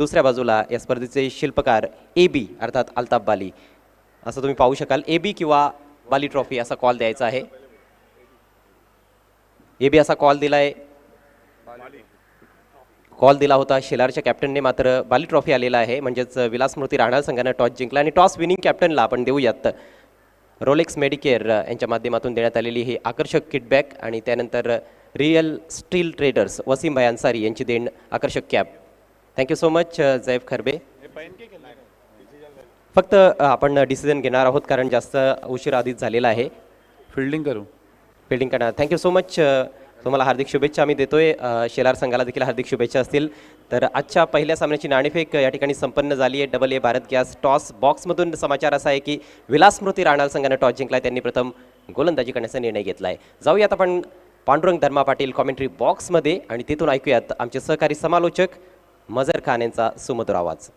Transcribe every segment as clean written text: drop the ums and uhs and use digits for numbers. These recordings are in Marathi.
दुसऱ्या बाजूला या स्पर्धेचे शिल्पकार AB अर्थात अल्ताफ बाली, असं तुम्ही पाहू शकाल. AB किंवा बाली ट्रॉफी असा कॉल द्यायचा आहे. AB असा कॉल दिलाय. कॉल दिला होता शेलारच्या कॅप्टनने, मात्र बाली ट्रॉफी आलेला आहे. म्हणजेच विलासमूर्ती राहणार संघाने टॉस जिंकला आणि टॉस विनिंग कॅप्टनला आपण देऊयात. रोलेक्स मेडिकेअर यांच्या माध्यमातून देण्यात आलेली ही आकर्षक किटबॅक आणि त्यानंतर रिअल स्टील ट्रेडर्स वसीम भाई अन्सारी यांची देण आकर्षक cap. Thank you so much Jaif Kharbe. फक्त आपण डिसिजन घेणार आहोत कारण जास्त उशीर आधीच झालेला आहे. फिल्डिंग करू. फिल्डिंग करणार. Thank you so much. तुम्हाला हार्दिक शुभेच्छा आम्ही देतोय. शेलार संघाला देखील हार्दिक शुभेच्छा असतील. तर आजच्या पहिल्या सामन्याची नाणेफेक या ठिकाणी संपन्न झाली आहे. AA भारत गॅस टॉस बॉक्समधून समाचार असा आहे की विलासमूर्ती राहणार संघाने टॉस जिंकलाय. त्यांनी प्रथम गोलंदाजी करण्याचा निर्णय घेतला आहे. जाऊयात आपण पांडुरंग धर्मा पाटील कॉमेंट्री बॉक्समध्ये आणि तिथून ऐकूयात आमचे सहकारी समालोचक मजर खान यांचा सुमधुर आवाज.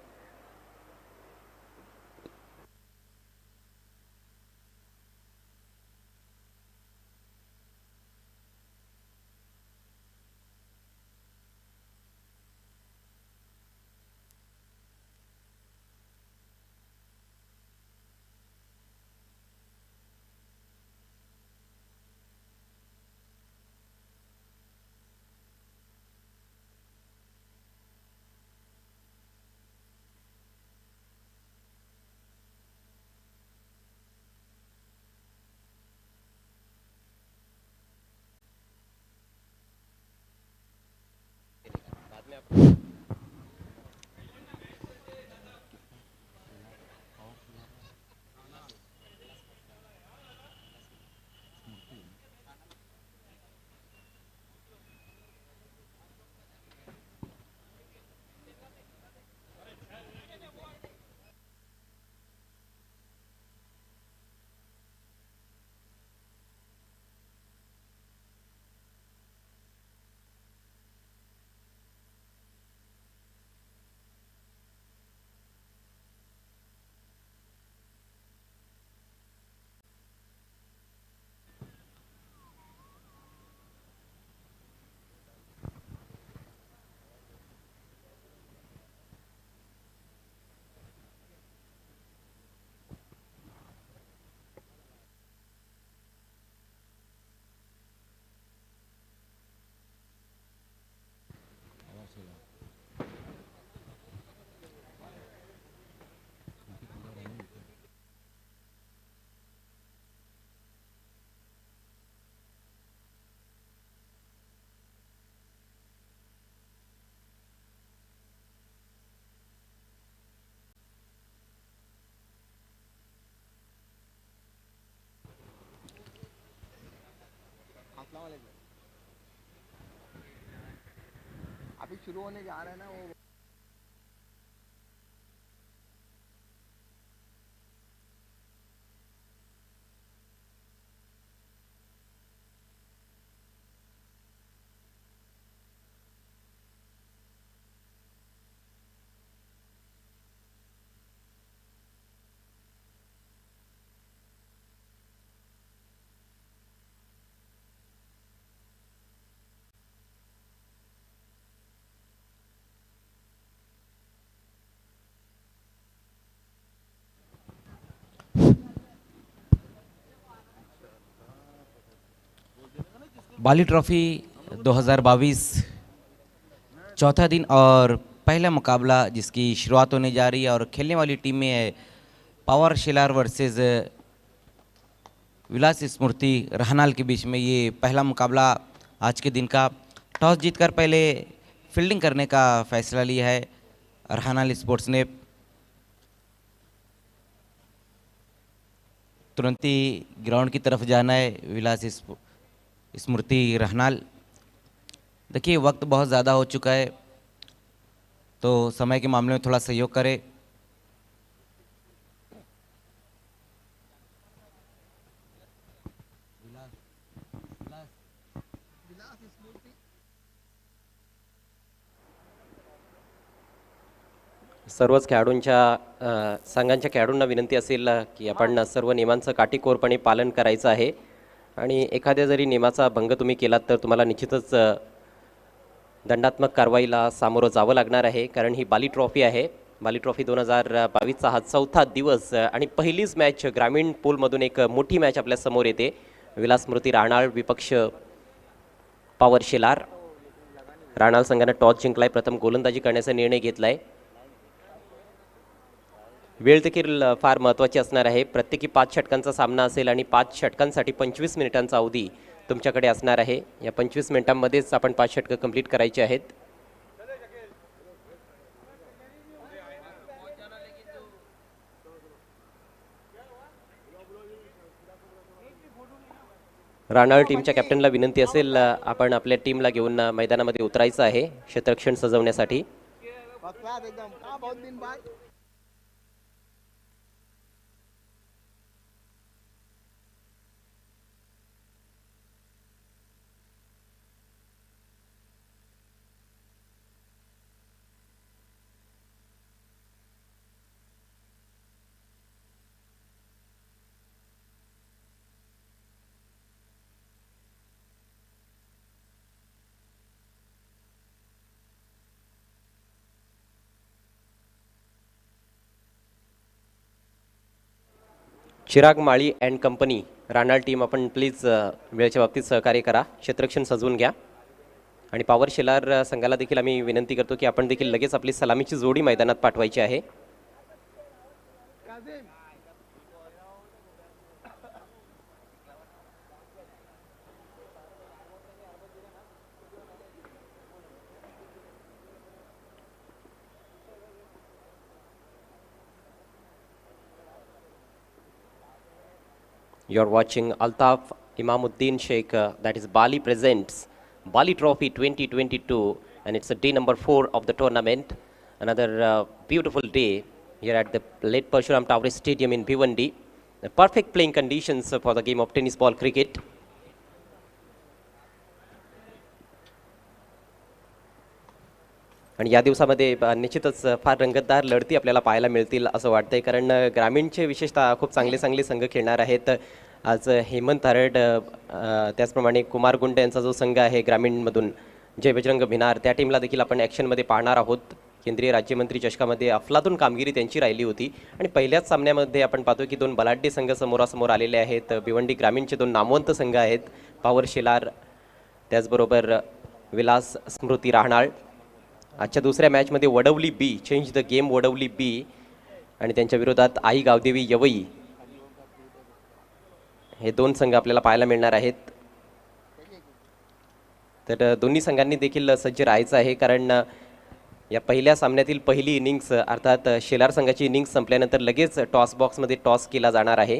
अभी शुरू होने जा रहा है ना वो. बाली ट्रॉफी 2022 चौथा दिन और पहला मुकाबला जिसकी शुरुआत होने जा रही है और खेलने वाली टीम में है पावर शेलार वर्सेस विलास स्मृति रहनाल के बीच में ये पहला मुकाबला आज के दिन का. टॉस जीतकर पहले फील्डिंग करने का फैसला लिया है रहनाल स्पोर्ट्स ने. तुरंत ही ग्राउंड की तरफ जाना है विलास स्मृति रहनाल. देखिए वक्त बहुत ज़्यादा हो चुका है तो समय के मामले में थोड़ा सहयोग करें. सर्वच खेळाडूंच्या संघांच्या खेळाडूंना विनंती असेल की आपण सर्व नियमांचं काटेकोरपणे पालन करायचं आहे आणि एखाद्या जरी नियमाचा भंग तुम्ही केलात तर तुम्हाला निश्चितच दंडात्मक कारवाईला सामोरं जावं लागणार आहे, कारण ही बाली ट्रॉफी आहे. बाली ट्रॉफी 2022चा हा चौथा दिवस आणि पहिलीच मॅच ग्रामीण पूलमधून एक मोठी मॅच आपल्या समोर येते. विलास स्मृती राहणाळ विपक्ष पॉवर शेलार. राहणाळ संघानं टॉस जिंकलाय, प्रथम गोलंदाजी करण्याचा निर्णय घेतलाय. वेळ देखील फार महत्त्वाची असणार आहे. प्रत्येकी 5 षटकांचा सामना असेल आणि 5 षटकांसाठी 25 मिनिटांचा अवधी तुमच्याकडे असणार आहे. या 25 मिनिटांमध्येच आपण 5 षटकं कंप्लीट करायची आहेत. राहणाळ टीमच्या कॅप्टनला विनंती असेल, आपण आपल्या टीमला घेऊन मैदानामध्ये उतरायचं आहे क्षेत्ररक्षण सजवण्यासाठी. चिराग माळी अँड कंपनी राहणाळ टीम, आपण प्लीज वेळेच्या बाबतीत सहकार्य करा, क्षेत्ररक्षण सजवून घ्या. आणि पॉवर शेलार संघाला देखील आम्ही विनंती करतो की आपण देखील लगेच आपली सलामीची जोडी मैदानात पाठवायची आहे. You are watching Altaf Imamuddin Sheikh, that is Bali presents Bali Trophy 2022, and it's a day number 4 of the tournament. Another beautiful day here at the late Parshuram Tawri Stadium in Bhiwandi. The perfect playing conditions for the game of tennis ball cricket. आणि या दिवसामध्ये निश्चितच फार रंगतदार लढती आपल्याला पाहायला मिळतील असं वाटतंय, कारण ग्रामीणचे विशेषतः खूप चांगले चांगले संघ खेळणार आहेत. आज हेमंत हरड, त्याचप्रमाणे कुमार गुंड यांचा जो संघ आहे ग्रामीणमधून, जय बजरंग भिनार, त्या टीमला देखील आपण ॲक्शनमध्ये पाहणार आहोत. केंद्रीय राज्यमंत्री चषकामध्ये अफलातून कामगिरी त्यांची राहिली होती आणि पहिल्याच सामन्यामध्ये आपण पाहतो की 2 बलाढ्य संघ समोरासमोर आलेले आहेत. भिवंडी ग्रामीणचे 2 नामवंत संघ आहेत, पॉवर शेलार त्याचबरोबर विलास स्मृती राहणाळ. आजच्या दुसऱ्या मॅचमध्ये वडवली बी, चेंज द गेम वडवली बी, आणि त्यांच्या विरोधात आई गावदेवी यवई, हे 2 संघ आपल्याला पाहायला मिळणार आहेत. तर दोन्ही संघांनी देखील सज्ज राहायचं आहे, कारण या पहिल्या सामन्यातील पहिली इनिंग्स अर्थात शेलार संघाची इनिंग्स संपल्यानंतर लगेच टॉस बॉक्समध्ये टॉस केला जाणार आहे.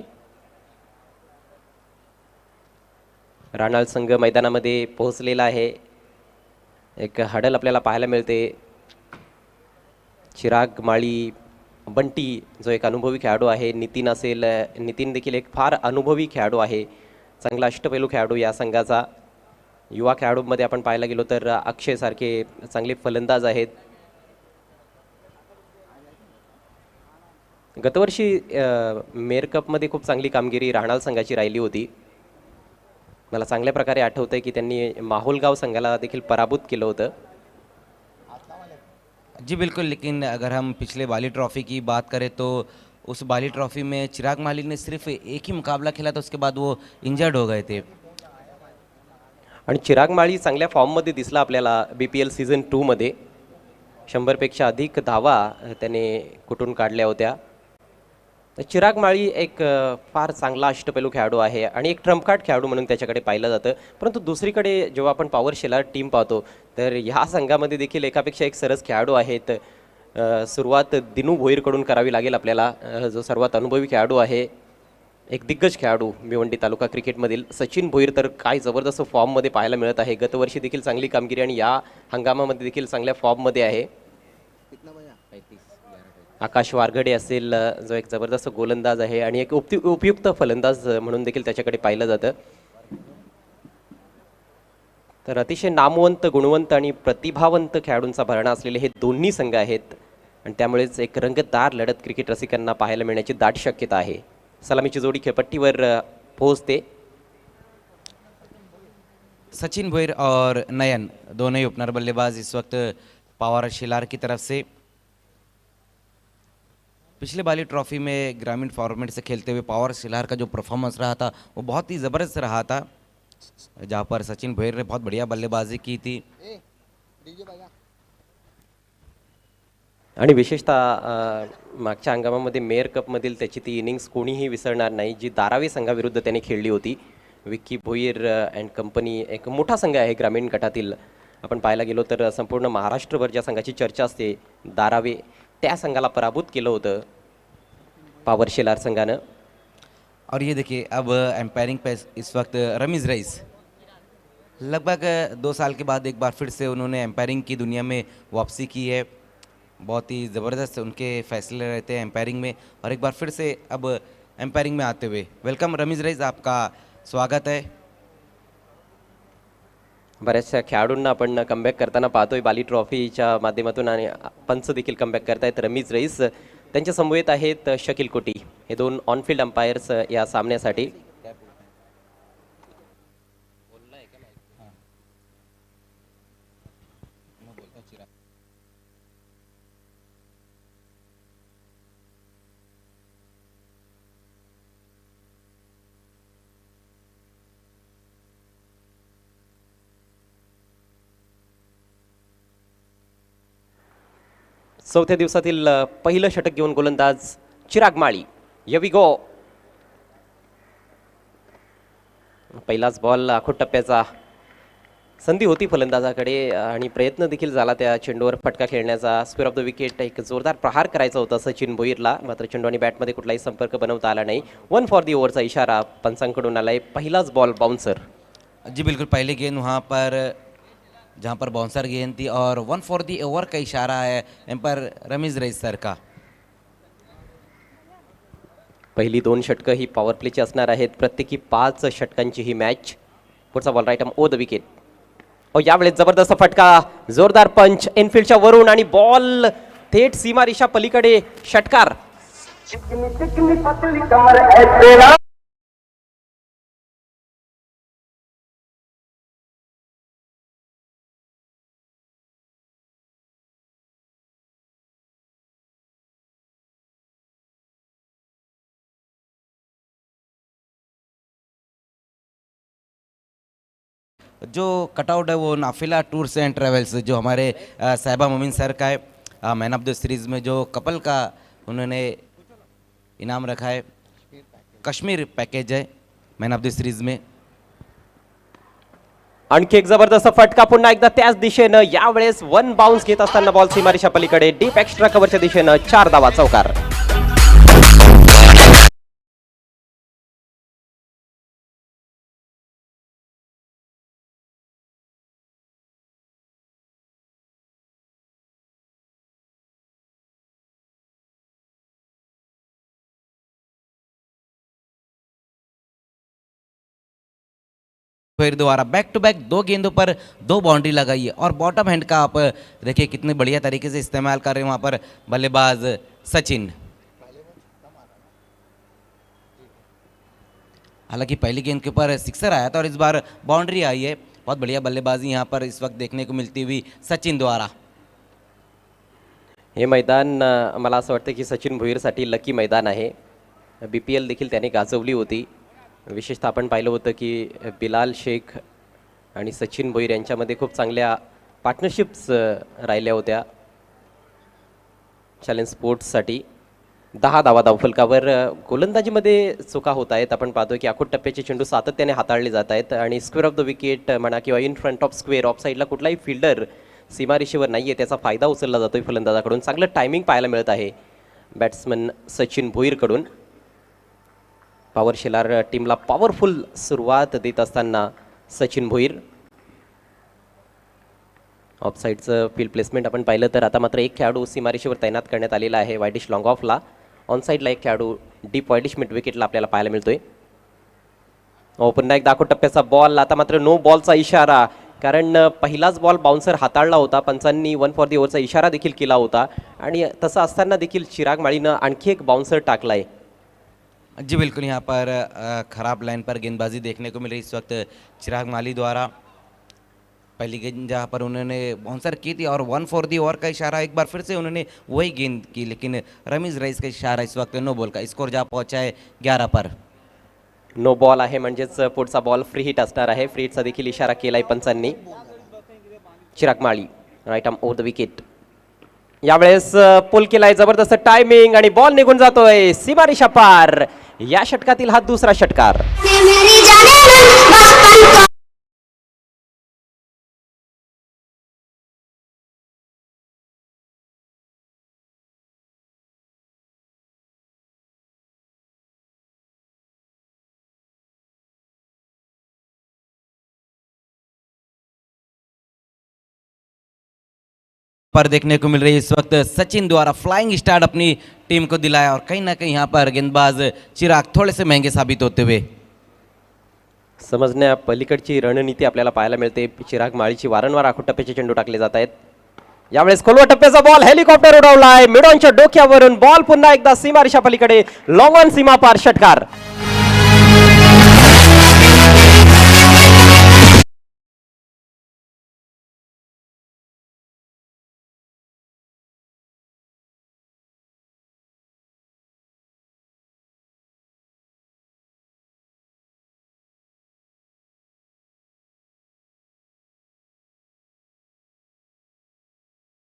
राहणाळ संघ मैदानामध्ये पोहोचलेला आहे. एक हडल आपल्याला पाहायला मिळते. चिराग माळी, बंटी जो एक अनुभवी खेळाडू आहे, नितीन असेल, नितीन देखील एक फार अनुभवी खेळाडू आहे, चांगला अष्टपैलू खेळाडू या संघाचा. युवा खेळाडूंमध्ये आपण पाहायला गेलो तर अक्षय सारखे चांगले फलंदाज आहेत. गतवर्षी मेयर कपमध्ये खूप चांगली कामगिरी राहणाळ संघाची राहिली होती. मला चांगल्या प्रकारे आठवतंय की त्यांनी माहुलगाव संघाला देखील पराभूत केलं होतं. जी बिल्कुल, लेकिन अगर हम पिछले बाली ट्रॉफ़ी की बात करें तो उस बाली ट्रॉफ़ी में चिराग मालिक ने सिर्फ एक ही मुकाबला खेला था, उसके बाद वो इंजर्ड हो गए थे. आणि चिराग माळी चांगल्या फॉर्ममध्ये दिसला आपल्याला BPL सीझन 2 मध्ये. 100पेक्षा अधिक धावा त्याने कुठून काढल्या होत्या. चिराग माळी एक फार चांगला अष्टपैलू खेळाडू आहे आणि एक ट्रम्प कार्ड खेळाडू म्हणून त्याच्याकडे पाहिलं जातं. परंतु दुसरीकडे जेव्हा आपण पॉवर शेलार टीम पाहतो तर ह्या संघामध्ये देखील एकापेक्षा एक सरस खेळाडू आहेत. सुरुवात दिनू भोईरकडून करावी लागेल आपल्याला, जो सर्वात अनुभवी खेळाडू आहे, एक दिग्गज खेळाडू भिवंडी तालुका क्रिकेटमधील. सचिन भोईर तर काय जबरदस्त फॉर्ममध्ये पाहायला मिळत आहे. गतवर्षी देखील चांगली कामगिरी आणि या हंगामामध्ये देखील चांगल्या फॉर्ममध्ये आहे. आकाश वारगडे असेल, जो एक जबरदस्त गोलंदाज आहे आणि एक उपयुक्त फलंदाज म्हणून देखील त्याच्याकडे पाहिलं जातं. तर अतिशय नामवंत, गुणवंत आणि प्रतिभावंत खेळाडूंचा भरणा असलेले हे दोन्ही संघ आहेत आणि त्यामुळेच एक रंगतदार लढत क्रिकेट रसिकांना पाहायला मिळण्याची दाट शक्यता आहे. सलामीची जोडी खेळपट्टीवर पोहोचते. सचिन भोईर और नयन दोनों ही ओपनर बल्लेबाज इस वक्त पावर शिलार की तरफ से। पिछले बाली ट्रॉफी में ग्रामीण फॉर्मेट से खेलते हुए पावर शिलार का जो परफॉर्मेंस रहा था वो बहुत ही ज़बरदस्त रहा था, जहाँ पर सचिन भोईर ने बहुत बढ़िया बल्लेबाजी की थी। आणि विशेषतः मागच्या हंगामामध्ये मेयर कपमधील त्याची ती इनिंग्स कोणीही विसरणार नाही जी धारावी संघाविरुद्ध त्याने खेळली होती। विक्की भोईर अँड कंपनी एक मोठा संघ आहे ग्रामीण गटातील। आपण पाहायला गेलो तर संपूर्ण महाराष्ट्रभर ज्या संघाची चर्चा असते धारावे त्या संघाला पराभूत केलं होतं पावर शिलार संघानं। और ये देखिए अब एम्पायरिंग पे इस वक्त रमीज़ रईस लगभग 2 साल के बाद एक बार फिर से उन्होंने एम्पायरिंग की दुनिया में वापसी की है। बहुत ही ज़बरदस्त उनके फैसले रहते हैं एम्पायरिंग में, और एक बार फिर से अब एम्पायरिंग में आते हुए वेलकम रमीज़ रईस, आपका स्वागत है। बऱ्याचशा खेळाडूंना आपण कमबॅक करताना पाहतोय बाली ट्रॉफीच्या माध्यमातून आणि पंच देखील कमबॅक करतायत। रमीज रईस त्यांच्या समवेत आहेत शकील कोटी, हे दोन ऑनफिल्ड अंपायर्स या सामन्यासाठी। चौथ्या दिवसातील पहिलं षटक घेऊन गोलंदाज चिराग माळी। वी गो, पहिलाच बॉल आखूट टप्प्याचा संधी होती फलंदाजाकडे आणि प्रयत्न देखील झाला त्या चेंडूवर फटका खेळण्याचा। स्क्वेअर ऑफ द विकेट एक जोरदार प्रहार करायचा होता सचिन भोईरला, मात्र चेंडू आणि बॅटमध्ये कुठलाही संपर्क बनवता आला नाही। 1 फॉर दी ओव्हरचा इशारा पंचांकडून आलाय। पहिलाच बॉल बाउन्सर। जी बिल्कुल, पहले गेंद वहाँ पर जहाँ पर बाउंसर गेंद थी और 1 फॉर दी ओवर का इशारा है एम्पायर रमीज़ रईस सर का। पहिली 2 षटकं ही पॉवर प्लेची असणार आहेत, प्रत्येकी 5 षटकांची ही मॅच। पुढचा ball right over the wicket, और यावेळेस जबरदस्त फटका, जोरदार पंच इनफिल्डच्या वरून आणि बॉल थेट सीमारेषा पलीकडे। षटकार जो कटआउट है वो नाफिला टूर्स एंड ट्रेवल्स जो हमारे साहिबा मोमिन सर का है, मैन ऑफ द सीरीज़ में जो कपल का उन्होंने इनाम रखा है, कश्मीर पैकेज है मैन ऑफ द सीरीज़ में। आणखी एक जबरदस्त फटका पुन्हा एकदा त्याच दिशेनं, यावेळेस 1 बाउन्स घेत असताना बॉल सीमारेषा पलीकडे डीप एक्स्ट्रा कव्हरच्या दिशेनं 4 धावा चौकार। फिर दोबारा बैक टू बैक 2 गेंदों पर 2 बाउंड्री लगाई है, और बॉटम हैंड का आप देखिए कितने बढ़िया तरीके से इस्तेमाल कर रहे हैं वहाँ पर बल्लेबाज सचिन। हालांकि पहली गेंद के ऊपर सिक्सर आया था और इस बार बाउंड्री आई है। बहुत बढ़िया बल्लेबाजी यहाँ पर इस वक्त देखने को मिलती हुई सचिन द्वारा। हे मैदान मला असं वाटतं की सचिन भोईरसाठी लकी मैदान आहे। BPL देखील त्याने गाजवली होती। विशेषतः आपण पाहिलं होतं की बिलाल शेख आणि सचिन भोईर यांच्यामध्ये खूप चांगल्या पार्टनरशिप्स राहिल्या होत्या चॅलेंज स्पोर्ट्ससाठी। 10 धावा धावफलकावर। गोलंदाजीमध्ये चुका होत आहेत, आपण पाहतोय की आखूट टप्प्याचे चेंडू सातत्याने हाताळले जात आहेत आणि स्क्वेअर ऑफ द विकेट म्हणा किंवा in front of square of साईडला कुठलाही फिल्डर सीमारेषेवर नाही आहे, त्याचा फायदा उचलला जातोय फलंदाजाकडून। चांगलं टायमिंग पाहायला मिळत आहे बॅट्समन सचिन भोईरकडून। पॉवर शिलार टीमला पॉवरफुल सुरुवात देत असताना सचिन भोईर। ऑफसाईडचं फील्ड प्लेसमेंट आपण पाहिलं तर आता मात्र एक खेळाडू सीमारेषेवर तैनात करण्यात आलेला आहे वायडिश लॉंग ऑफला। ऑनसाईडला एक खेळाडू डीप वायडिश मिड विकेटला आपल्याला पाहायला मिळतोय। पुन्हा एक दाखव टप्प्याचा बॉल, आता मात्र नो बॉलचा इशारा, कारण पहिलाच बॉल बाउन्सर हाताळला होता। पंचांनी 1 फॉर दी ओव्हरचा इशारा देखील केला होता आणि तसं असताना देखील चिराग माळीनं आणखी एक बाउन्सर टाकलाय। जी बिल्कुल, यहाँ पर खराब लाइन पर गेंदबाजी देखने को मिल रही इस वक्त चिराग माली द्वारा। पहली गेंद जहाँ पर उन्होंने बाउंसर की थी और 1 फॉर दी ओवर का इशारा, एक बार फिर से उन्होंने वही गेंद की, लेकिन रमीज रईस का इशारा इस वक्त नो बॉल का, स्कोर जा पहुंचा है 11 पर। नो बॉल आहे, म्हणजेच पुढचा बॉल फ्री हिट असणार आहे. फ्री हिटचा देखील इशारा केलाय पंचांनी. Chirag Mali right arm over the wicket. यावेळेस पुल केलाय जबरदस्त टायमिंग आणि बॉल निघून जातोय सीमारेषा पार. या षटकातील हा दुसरा षटकार. पर देखने को मिल रही है इस वक्त सचिन द्वारा फ्लाइंग स्टार्ट अपनी टीम को दिलाया और कहीं ना कहीं यहाँ पर गेंदबाज चिराग थोड़े से महंगे साबित होते हुए. समजण्या पलीकडची रणनीती आपल्याला पाहायला मिळते. चिराग माळीची वारंवार आखूट टप्प्याचे चेंडू टाकले जात आहेत. यावेळेस खोलवा टप्प्याचा बॉल हेलिकॉप्टर उडवलाय मिडॉनच्या डोक्यावरून. बॉल पुन्हा एकदा सीमारेषा पलीकडे लॉंग ऑन सीमा पार षटकार.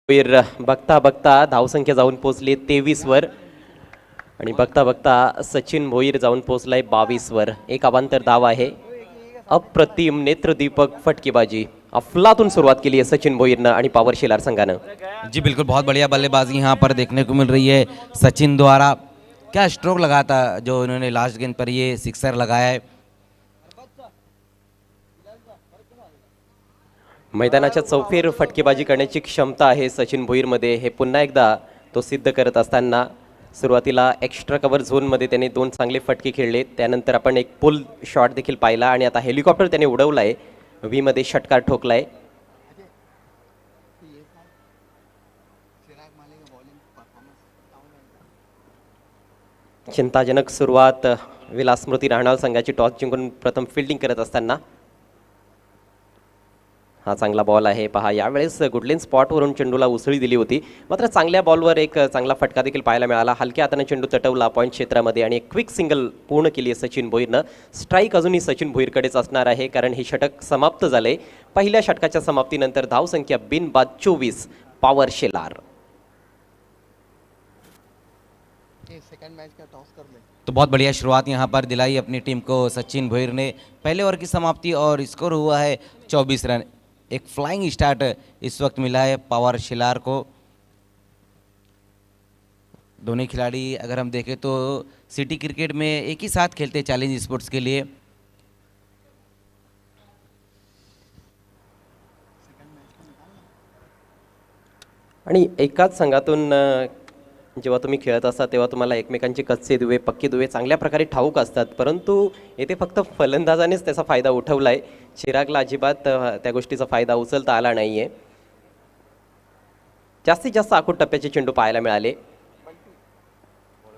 बघता बघता धावसंख्या जाऊन पोहोचली 23 वर आणि बघता बघता सचिन भोईर जाऊन पोहोचलाय 22 वर. एक अवांतर धाव आहे. अप्रतिम नेत्रदीपक फटकेबाजी अफलातून सुरुवात केली आहे सचिन भोईरनं आणि पॉवर शेलार संघानं. जी बिल्कुल, बहुत बढ़िया बल्लेबाजी यहाँ पर देखने को मिल रही है सचिन द्वारा. क्या स्ट्रोक लगा था जो इन्होंने लास्ट गेंद पर ये सिक्सर लगाया है. मैदानाच्या चौफेर फटकेबाजी करण्याची क्षमता आहे सचिन भोईरमध्ये. हे पुन्हा एकदा तो सिद्ध करत असताना सुरुवातीला एक्स्ट्रा कव्हर झोनमध्ये त्याने 2 चांगले फटके खेळले. त्यानंतर आपण एक पुल शॉट देखील पाहिला आणि आता हेलिकॉप्टर त्याने उडवलाय. व्हीमध्ये षटकार ठोकलाय. चिंताजनक सुरुवात विलास स्मृती राहणार संघाची टॉस जिंकून प्रथम फिल्डिंग करत असताना. हा चांगला बॉल आहे पहा. यावेळेस गुडलेन स्पॉटवरून चेंडूला उसळी दिली होती, मात्र चांगल्या बॉलवर एक चांगला फटका देखील पाहायला मिळाला. हलक्या हाताने चेंडू चटवला पॉईंट क्षेत्रामध्ये आणि एक क्विक सिंगल पूर्ण केली आहे सचिन भोईरनं. स्ट्राईक अजूनही सचिन भोईरकडेच असणार आहे कारण हे षटक समाप्त झाले. पहिल्या षटकाच्या समाप्तीनंतर धावसंख्या बिनबाद 24. पॉवर शेलार. तो बहुत बढ़िया शुरुआत यहाँ पर दिलाई अपनी टीम को सचिन भोईर ने. पहले ओवर की समाप्ति और स्कोर हुआ है 24 रन. एक फ्लाइंग स्टार्ट इस वक्त मिला है पॉवर शेलार को. दोनों खिलाड़ी अगर हम देखें तो सिटी क्रिकेट में एक ही साथ खेलते हैं चैलेंज स्पोर्ट्स के लिए. आणि एकाच संघातून जेव्हा तुम्ही खेळत असता तेव्हा तुम्हाला एकमेकांचे कच्चे दुवे पक्के दुवे चांगल्या प्रकारे ठाऊक असतात, परंतु येथे फक्त फलंदाजानेच त्याचा फायदा उठवलाय. चिरागला अजिबात त्या गोष्टीचा फायदा उचलता आला नाहीये. जास्तीत जास्त आखूट टप्प्याचे चेंडू पाहायला मिळाले.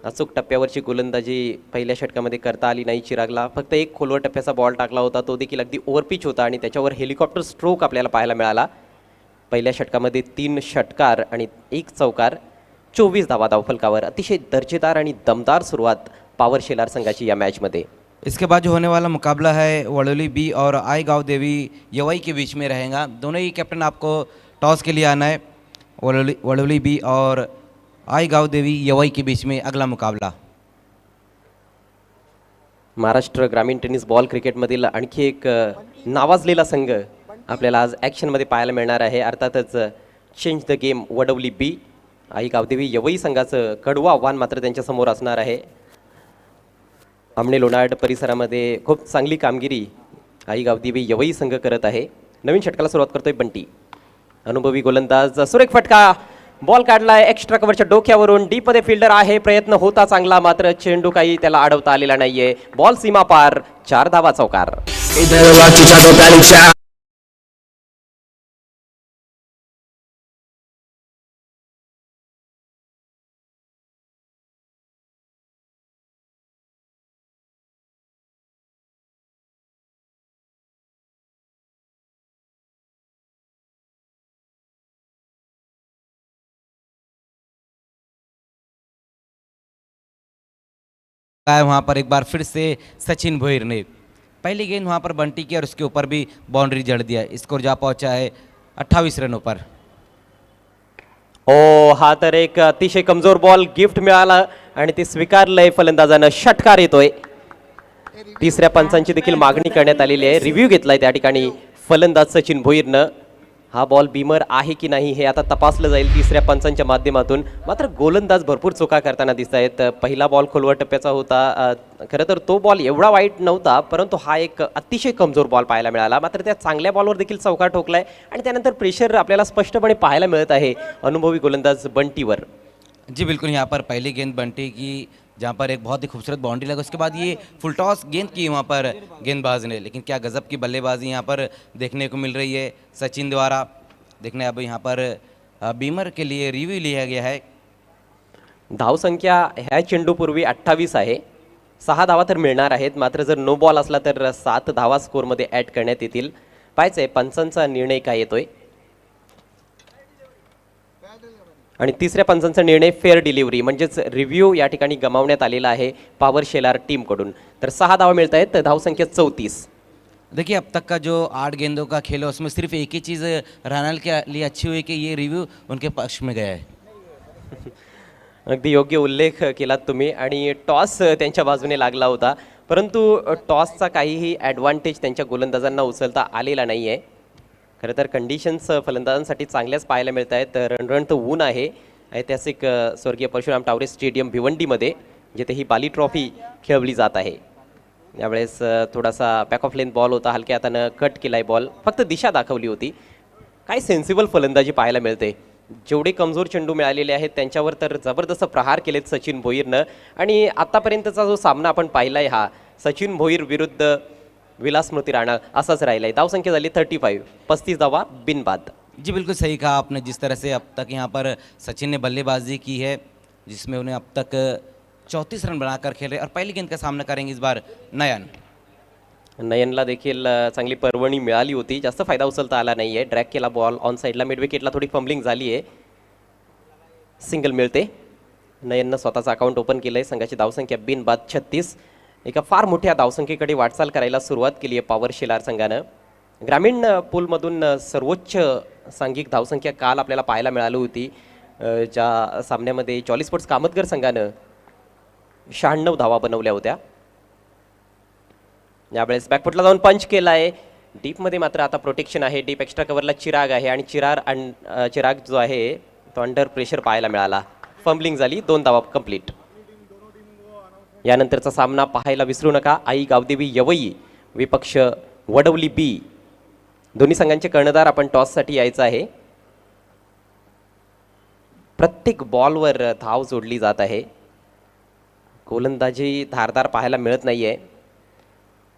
अचूक टप्प्यावरची गोलंदाजी पहिल्या षटकामध्ये करता आली नाही चिरागला. फक्त एक खोलवर टप्प्याचा बॉल टाकला होता, तो देखील अगदी ओव्हरपिच होता आणि त्याच्यावर हेलिकॉप्टर स्ट्रोक आपल्याला पाहायला मिळाला. पहिल्या षटकामध्ये 3 षटकार आणि 1 चौकार, 24 धावा धावफलकावर. अतिशय दर्जेदार आणि दमदार सुरुवात पॉवर शेलार संघाची या मॅचमध्ये. इसके बाद जो होने वाला मुकाबला है वड़ोली बी और आई गाँव देवी यवई के बीच में रहेगा. दोनों ही कैप्टन आपको टॉस के लिए आना है. वड़ोली बी और आई गाँव देवी यवई के बीच में अगला मुकाबला. महाराष्ट्र ग्रामीण टेनिस बॉल क्रिकेटमधील आणखी एक नावाजलेला संघ आपल्याला आज ॲक्शनमध्ये पाहायला मिळणार आहे. अर्थातच चेंज द गेम वडवली बी. आई गावदेवी यवई संघाचं कडवं आव्हान मात्र त्यांच्यासमोर असणार आहे. आमणे लोणाड परिसरामध्ये खूप चांगली कामगिरी आई गावदेवी यवई संघ करत आहे. नवीन षटकाला सुरुवात करतोय बंटी. अनुभवी गोलंदाज, सुरेख फटका, बॉल काढलाय एक्स्ट्रा कव्हरच्या डोक्यावरून. डीपमध्ये फिल्डर आहे, प्रयत्न होता चांगला, मात्र चेंडू काही त्याला अडवता आलेला नाहीये. बॉल सीमा पार, 4 धावा चौकार. है वहाँ पर एक बार फिर से सचिन भोईर ने पहली गेंद वहाँ पर बंटी की और उसके ऊपर भी बाउंड्री जड़ दिया। स्कोर जा पहुँचा है 28 रनों पर। ओ हा तर एक अतिशय कमजोर बॉल गिफ्ट मिळाला आणि ते स्वीकारलंय फलंदाजानं. षटकार येतोय. तिसऱ्या पंचांची देखील मागणी करण्यात आलेली आहे. रिव्ह्यू घेतलाय त्या ठिकाणी फलंदाज सचिन भोईरनं. हा बॉल बीमर आहे की नाही हे आता तपासलं जाईल तिसऱ्या पंचांच्या माध्यमातून. मात्र गोलंदाज भरपूर चुका करताना दिसत आहेत. पहिला बॉल खोलवर टप्प्याचा होता. खरं तर तो बॉल एवढा वाईट नव्हता, परंतु हा एक अतिशय कमजोर बॉल पाहायला मिळाला. मात्र त्या चांगल्या बॉलवर देखील चौका ठोकलाय आणि त्यानंतर प्रेशर आपल्याला स्पष्टपणे पाहायला मिळत आहे अनुभवी गोलंदाज बंटीवर. जी बिल्कुल, यहाँ पर पहली गेंद बंटी की जहाँ पर एक बहुत ही खूबसूरत बाउंड्री लगा, उसके बाद ये फुल टॉस गेंद की वहाँ पर गेंदबाज ने, लेकिन क्या गजब की बल्लेबाजी यहाँ पर देखने को मिल रही है सचिन द्वारा. देखने अब यहाँ पर बीमर के लिए रिव्यू लिया गया है. धावसंख्या ह्या चेंडूपूर्वी 28 आहे. 6 धावा तर मिळणार आहेत. मात्र जर नो बॉल असला तर 7 धावा स्कोरमध्ये ॲड करण्यात येतील. पाहायचंय पंचांचा निर्णय काय येतोय. आणि तिसऱ्या पंचांचा निर्णय फेअर डिलिव्हरी म्हणजेच रिव्ह्यू या ठिकाणी गमावण्यात आलेला आहे पॉवर शेलार टीमकडून. तर 6 धावा मिळत आहेत. धावसंख्या 34. देखिए अब तक का जो 8 गेंदों का खेल है उसमें सिर्फ एक ही चीज़ रानल के लिए अच्छी हुई कि ये रिव्यू उनके पक्ष में गया है. अगदी योग्य उल्लेख केलात तुम्ही. आणि टॉस त्यांच्या बाजूने लागला होता, परंतु टॉसचा काहीही ॲडव्हान्टेज त्यांच्या गोलंदाजांना उचलता आलेला नाही आहे. खरं तर कंडिशन्स फलंदाजांसाठी चांगल्याच पाहायला मिळत आहेत. रणरणत ऊन आहे ऐतिहासिक स्वर्गीय परशुराम टावरे स्टेडियम भिवंडीमध्ये, जिथे ही बाली ट्रॉफी खेळवली जात आहे. यावेळेस थोडासा बॅक ऑफ लेंथ बॉल होता, हलक्या हातानं कट केलाय बॉल, फक्त दिशा दाखवली होती. काय सेन्सिबल फलंदाजी पाहायला मिळते. जेवढे कमजोर चेंडू मिळालेले आहेत त्यांच्यावर तर जबरदस्त प्रहार केलेत सचिन भोईरनं. आणि आतापर्यंतचा जो सामना आपण पाहिलाय हा सचिन भोईर विरुद्ध विलास स्मृती राणा असाच राहिलाय. धावसंख्या झाली 35. 35 धावा बिनबाद. जी बिल्कुल सही कहा आपने. जिस तरह से अब तक यहाँ पर सचिन ने बल्लेबाजी की है जिसमें उन्हें अब तक 34 रन बनाकर खेले और पहली गेंद का सामना करेंगे इस बार नयन. नयनला देखील चांगली पर्वणी मिळाली होती. जास्त फायदा उचलता आला नाही आहे. ड्रॅग केला बॉल ऑन साईडला. मिड विकेटला थोडी फंबलिंग झाली आहे. सिंगल मिळते. नयननं स्वतःचं अकाउंट ओपन केलं आहे. संघाची धावसंख्या बिनबाद 36. एका फार मोठ्या धावसंख्येकडे वाटचाल करायला सुरुवात केली आहे पॉवर शेलार संघानं. ग्रामीण पूलमधून सर्वोच्च सांघिक धावसंख्या काल आपल्याला पाहायला मिळाली होती. ज्या सामन्यामध्ये जॉली स्पोर्ट्स कामतगर संघानं 96 धावा बनवल्या होत्या. यावेळेस बॅकफुटला जाऊन पंच केला आहे. डीपमध्ये मात्र आता प्रोटेक्शन आहे. डीप एक्स्ट्रा कव्हरला चिराग आहे आणि चिराग जो आहे तो अंडर प्रेशर पाहायला मिळाला. फंबलिंग झाली. 2 धावा कंप्लीट. यानंतरचा सामना पाहायला विसरू नका. आई गावदेवी यवई विपक्ष वडवली बी. दोन्ही संघांचे कर्णधार आपण टॉससाठी यायचं आहे. प्रत्येक बॉलवर धाव जोडली जात आहे. गोलंदाजी धारदार पाहायला मिळत नाहीये.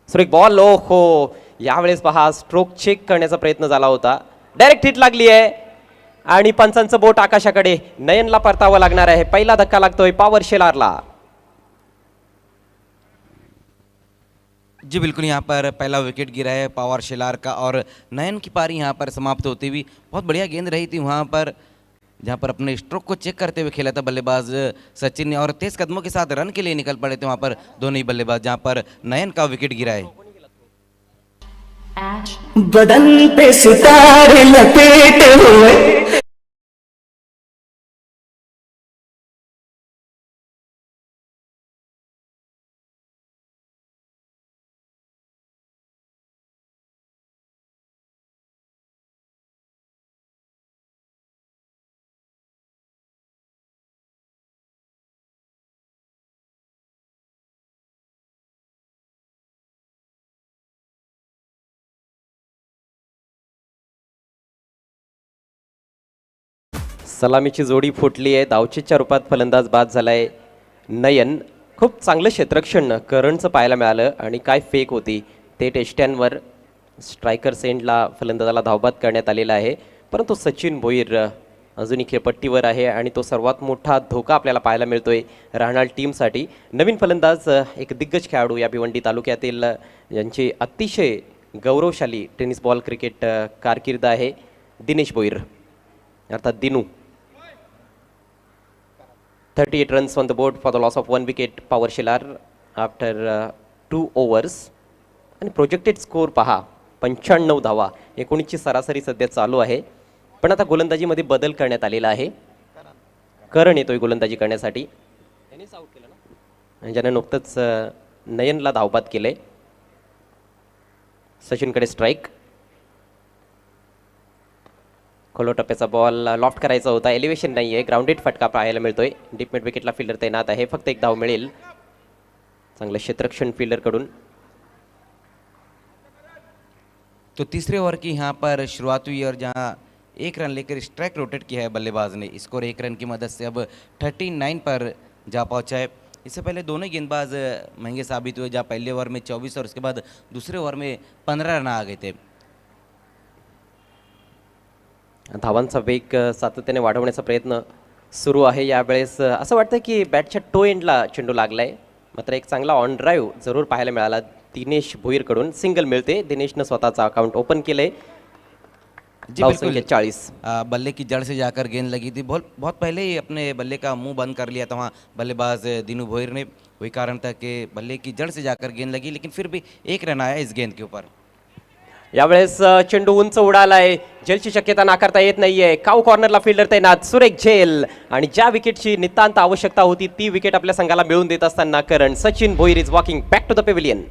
सर एक बॉल हो यावेळेस पहा स्ट्रोक चेक करण्याचा प्रयत्न झाला होता. डायरेक्ट हिट लागली आहे आणि पंचांचं बोट आकाशाकडे. नयनला परतावं लागणार आहे. पहिला धक्का लागतोय पॉवर शेलारला. जी बिल्कुल, यहाँ पर पहला विकेट गिरा है पॉवर शेलार का और नयन की पारी यहाँ पर समाप्त होती हुई. बहुत बढ़िया गेंद रही थी वहाँ पर जहाँ पर अपने स्ट्रोक को चेक करते हुए खेला था बल्लेबाज सचिन ने और तेज कदमों के साथ रन के लिए निकल पड़े थे वहाँ पर दोनों ही बल्लेबाज, जहाँ पर नयन का विकेट गिरा है. बदन पे सितारे लपेटे हुए सलामीची जोडी फुटली आहे. धावचीच्या रूपात फलंदाज बाद झालाय नयन. खूप चांगलं क्षेत्ररक्षण करणचं पाहायला मिळालं आणि काय फेक होती. ते टेस्ट्यांवर स्ट्रायकर सेंडला फलंदाजाला धावबाद करण्यात आलेला आहे. परंतु सचिन भोईर अजूनही खेळपट्टीवर आहे आणि तो सर्वात मोठा धोका आपल्याला पाहायला मिळतोय राहणार टीमसाठी. नवीन फलंदाज एक दिग्गज खेळाडू या भिवंडी तालुक्यातील यांची अतिशय गौरवशाली टेनिस बॉल क्रिकेट कारकीर्द आहे दिनेश भोईर अर्थात Dinu. 38 runs on the board for the loss of 1 wicket. Power Shelar after 2 overs. आणि प्रोजेक्टेड स्कोर पहा 95 धावा. 19ची सरासरी सध्या चालू आहे. पण आता गोलंदाजीमध्ये बदल करण्यात आलेला आहे. करण येतोय गोलंदाजी करण्यासाठी. त्यानेच आउट केलं ना, ज्याने नुकतंच नयनला धावबाद केलंय. सचिनकडे स्ट्राईक. खोलो टप्प्याचा बॉल लॉफ्ट करायचा होता. एलिव्हेशन नाही आहे, ग्राउंडेड फटका पाहायला मिळतोय. डीप मिड विकेटला फिल्डर तैनात आहे. फक्त एक धाव मिळेल चांगलं क्षेत्ररक्षण फिल्डरकडून. तो तीसरे ओवर की यहाँ पर शुरुआत हुई और जहाँ एक रन लेकर स्ट्राइक रोटेट किया है बल्लेबाज ने. स्कोर एक रन की मदद से अब 39 पर जा पहुंचा है. इससे पहले दोनों ही गेंदबाज महंगे साबित हुए, जहाँ पहले ओवर में 24 और उसके बाद दूसरे ओवर में 15 रन आ गए थे. धावांचा वेग सातत्याने वाढवण्याचा प्रयत्न सुरू आहे. यावेळेस असं वाटतं की बॅटच्या टो एंडला चेंडू लागलाय. मात्र एक चांगला ऑन ड्राईव्ह जरूर पाहायला मिळाला दिनेश भोईरकडून. सिंगल मिळते. दिनेशनं स्वतःचा अकाउंट ओपन केलंय. जी बिल्कुल. संख्या 40. बल्ले की जड़ से जाकर गेंद लगी थी. बहुत पहले ही अपने बल्ले का मुंह बंद कर लिया था वहाँ बल्लेबाज दिनू भोईर ने. वही कारण था कि बल्ले की जड़ से जाकर गेंद लगी, लेकिन फिर भी एक रन आया इस गेंद के ऊपर. यावेळेस चेंडू उंच उडालाय. झेलची शक्यता नाकारता येत नाहीये. काऊ कॉर्नरला फिल्डर तैनात सुरेख झेल. आणि ज्या विकेटची नितांत आवश्यकता होती ती विकेट आपल्या संघाला मिळवून देत असताना Karan. Sachin Bhoir is walking back to the pavilion.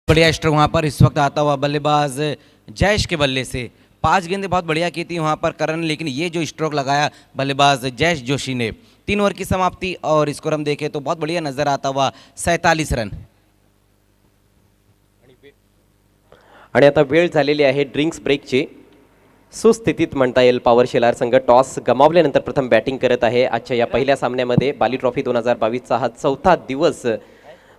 बढ़िया स्ट्रोक वहाँ पर इस वक्त आता हुआ बल्लेबाज जयेश के बल्ले से. 5 गेंदें बहुत बढ़िया की थी वहाँ पर करण, लेकिन ये जो स्ट्रोक लगाया बल्लेबाज जयेश जोशी ने. 3 ओवर की समाप्ति और स्कोर हम देखें तो बहुत बढ़िया नजर आता हुआ 47 रन. आणि आता वेळ झालेली आहे ड्रिंक्स ब्रेकची. सुस्थितीत म्हणता येईल पॉवर शेलार संघ. टॉस गमावल्यानंतर प्रथम बॅटिंग करत आहे. आजच्या या पहिल्या सामन्यामध्ये बाली ट्रॉफी 2022चा हा 4था दिवस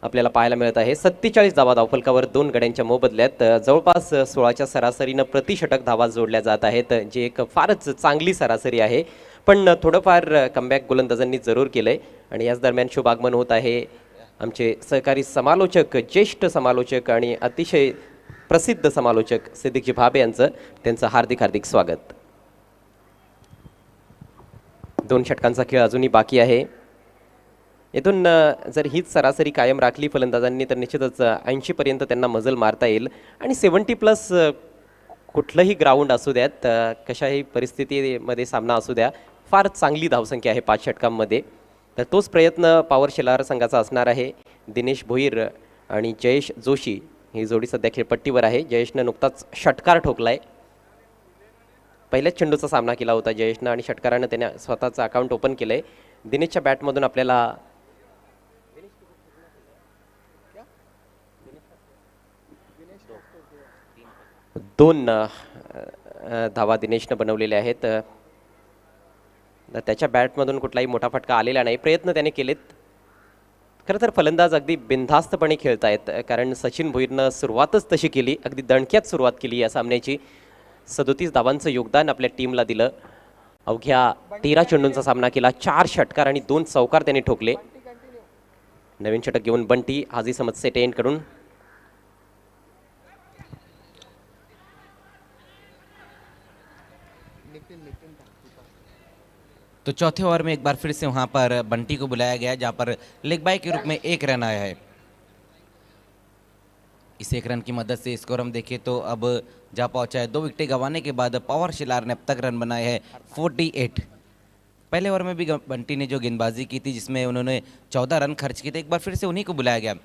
आपल्याला पाहायला मिळत आहे. 47 धावा धावफलकावर 2 गड्यांच्या मोबदल्यात. जवळपास 16च्या सरासरीनं प्रतिषटक धावा जोडल्या जात आहेत, जे एक फारच चांगली सरासरी आहे. पण थोडंफार कमबॅक गोलंदाजांनी जरूर केलंय. आणि याच दरम्यान शुभ आगमन होत आहे आमचे सहकारी समालोचक, ज्येष्ठ समालोचक आणि अतिशय प्रसिद्ध समालोचक सिद्दीकजी भाबे यांचं. त्यांचं हार्दिक हार्दिक स्वागत. 2 षटकांचा खेळ अजूनही बाकी आहे. इथून जर हीच सरासरी कायम राखली फलंदाजांनी तर निश्चितच 80 पर्यंत त्यांना मजल मारता येईल. आणि 70+ कुठलंही ग्राउंड असू द्यात, कशाही परिस्थितीमध्ये सामना असू द्या, फार चांगली धावसंख्या आहे 5 षटकांमध्ये. तर तोच प्रयत्न पॉवर शेलार संघाचा असणार आहे. दिनेश भोईर आणि जयेश जोशी ही जोडी सध्या खेळपट्टीवर आहे. जयेशनं नुकताच षटकार ठोकलाय. पहिल्याच चेंडूचा सामना केला होता जयेशनं आणि षटकारानं त्याने स्वतःचं अकाउंट ओपन केलंय. दिनेशच्या बॅटमधून आपल्याला 2 धावा दिनेशनं बनवलेल्या आहेत. तर त्याच्या बॅटमधून कुठलाही मोठा फटका आलेला नाही. प्रयत्न त्याने केलेत. खरं तर फलंदाज अगदी बिनधास्तपणे खेळतायत, कारण सचिन भोईरनं सुरुवातच तशी केली, अगदी दणक्यात सुरुवात केली या सामन्याची. 37 धावांचं योगदान आपल्या टीमला दिलं. अवघ्या 13 चेंडूंचा सामना केला. 4 षटकार आणि 2 चौकार त्यांनी ठोकले. नवीन षटक घेऊन बंटी हाजी समज सेट एंड कडून. तो चौथे ओवर में एक बार फिर से वहां पर बंटी को बुलाया गया, जहां पर लेग बाय के रूप में 1 रन आया है. इस 1 रन की मदद से स्कोर हम देखें तो अब जा पहुंचा है. 2 विकेटें गंवाने के बाद पॉवर शेलार ने अब तक रन बनाए हैं 48. पहले ओवर में भी बंटी ने जो गेंदबाजी की थी जिसमें उन्होंने 14 रन खर्च किए थे, एक बार फिर से उन्हीं को बुलाया गया.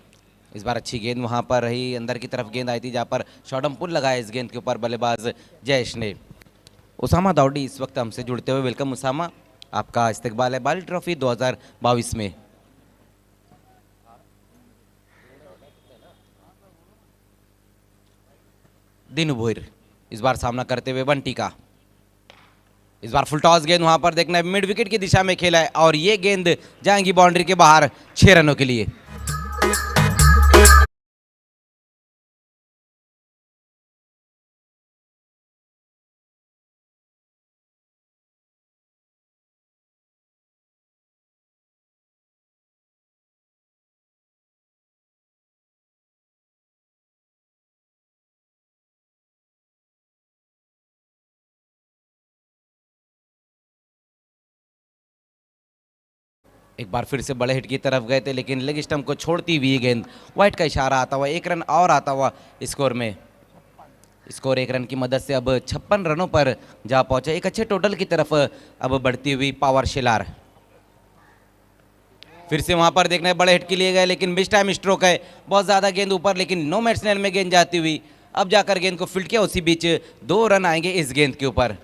इस बार अच्छी गेंद वहां पर रही, अंदर की तरफ गेंद आई थी, जहां पर शॉर्टम पुल लगाया इस गेंद के ऊपर बल्लेबाज जयेश ने. उसामा दाऊडी इस वक्त हमसे जुड़ते हुए. वेलकम उसामा, आपका इस्तकबाल है बाली ट्रॉफी 2022 में. दिनू भोईर इस बार सामना करते हुए बंटी का. इस बार फुल टॉस गेंद वहां पर देखना है, मिड विकेट की दिशा में खेला है और ये गेंद जाएंगी बाउंड्री के बाहर 6 रनों के लिए. एक बार फिर से बड़े हिट की तरफ गए थे, लेकिन लेग स्टंप को छोड़ती हुई गेंद, वाइट का इशारा आता हुआ, 1 रन और आता हुआ स्कोर में. स्कोर 1 रन की मदद से अब 56 रनों पर जा पहुंचा. एक अच्छे टोटल की तरफ अब बढ़ती हुई पावर शेलार. फिर से वहां पर देखना है, बड़े हिट के लिए गए लेकिन मिस टाइम स्ट्रोक है. बहुत ज़्यादा गेंद ऊपर, लेकिन नो मैट्समैन में गेंद जाती हुई. अब जाकर गेंद को फील्ड किया, उसी बीच 2 रन आएंगे इस गेंद के ऊपर.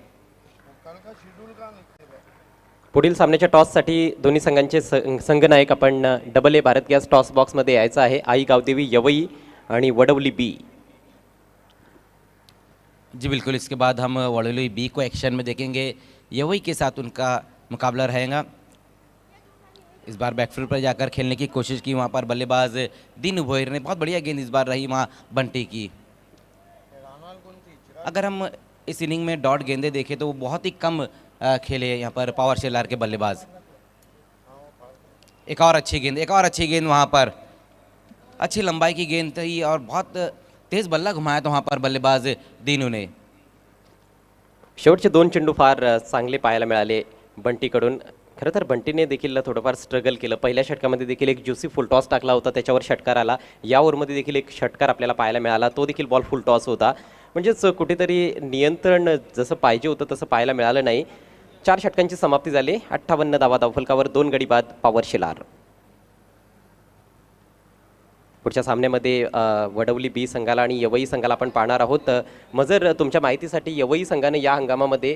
पुढील सामन्याच्या टॉससाठी दोन्ही संघांचे संघनायक आपण double A Bharat gas toss बॉक्समध्ये यायचं आहे. आई गावदेवी यवई आणि वडवली बी. जी बिल्कुल, इसके बाद हम वडोली बी को एक्शन में देखेंगे. यवई के साथ उनका मुकाबला रहेगा. इस बार बैकफील्ड पर जाकर खेलने की कोशिश की वहाँ पर बल्लेबाज दिनू भोईर ने. बहुत बढ़िया गेंद इस बार रही वहाँ बंटी की. अगर हम इस इनिंग में डॉट गेंदें देखें तो वो बहुत ही कम खेले यहाँ पर पावर शेलार के बल्लेबाज. एक और अच्छी गेंद वहाँ पर, अच्छी लंबाई की गेंद थी और बहुत तेज बल्ला घुमाया था वहाँ पर बल्लेबाज दिनू ने. शेवटचे 2 चेंडू फार चांगले पाहायला मिळाले बंटीकडून. खरं तर बंटीने देखील थोडंफार स्ट्रगल केलं. पहिल्या षटकामध्ये देखील एक ज्युसी फुल टॉस टाकला होता, त्याच्यावर षटकार आला. या ओव्हरमध्ये देखील एक षटकार आपल्याला पाहायला मिळाला, तो देखील बॉल फुल टॉस होता. म्हणजेच कुठेतरी नियंत्रण जसं पाहिजे होतं तसं पाहायला मिळालं नाही. 4 षटकांची समाप्ती झाली. 58 धावा धावफलकावर, 2 गडी बाद पॉवर शेलार. पुढच्या सामन्यामध्ये वडवली बी संघाला आणि यवई संघाला आपण पाहणार आहोत. मजर, तुमच्या माहितीसाठी यवई संघाने या हंगामामध्ये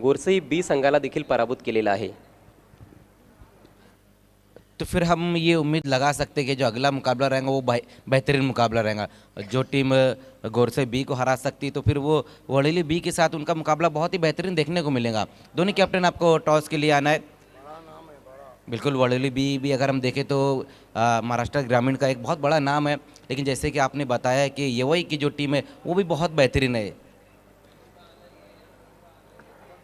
गोरसई बी संघाला देखील पराभूत केलेला आहे. तो फिर हम ये उम्मीद लगा सकते हैं कि जो अगला मुकाबला रहेगा वो बेहतरीन मुकाबला रहेगा. जो टीम गोरसई बी को हरा सकती है तो फिर वो वडोली बी के साथ उनका मुकाबला बहुत ही बेहतरीन देखने को मिलेगा. दोनों कैप्टन आपको टॉस के लिए आना है. बिल्कुल, वडोली बी भी अगर हम देखें तो महाराष्ट्र ग्रामीण का एक बहुत बड़ा नाम है, लेकिन जैसे कि आपने बताया कि यवई की जो टीम है वो भी बहुत बेहतरीन है.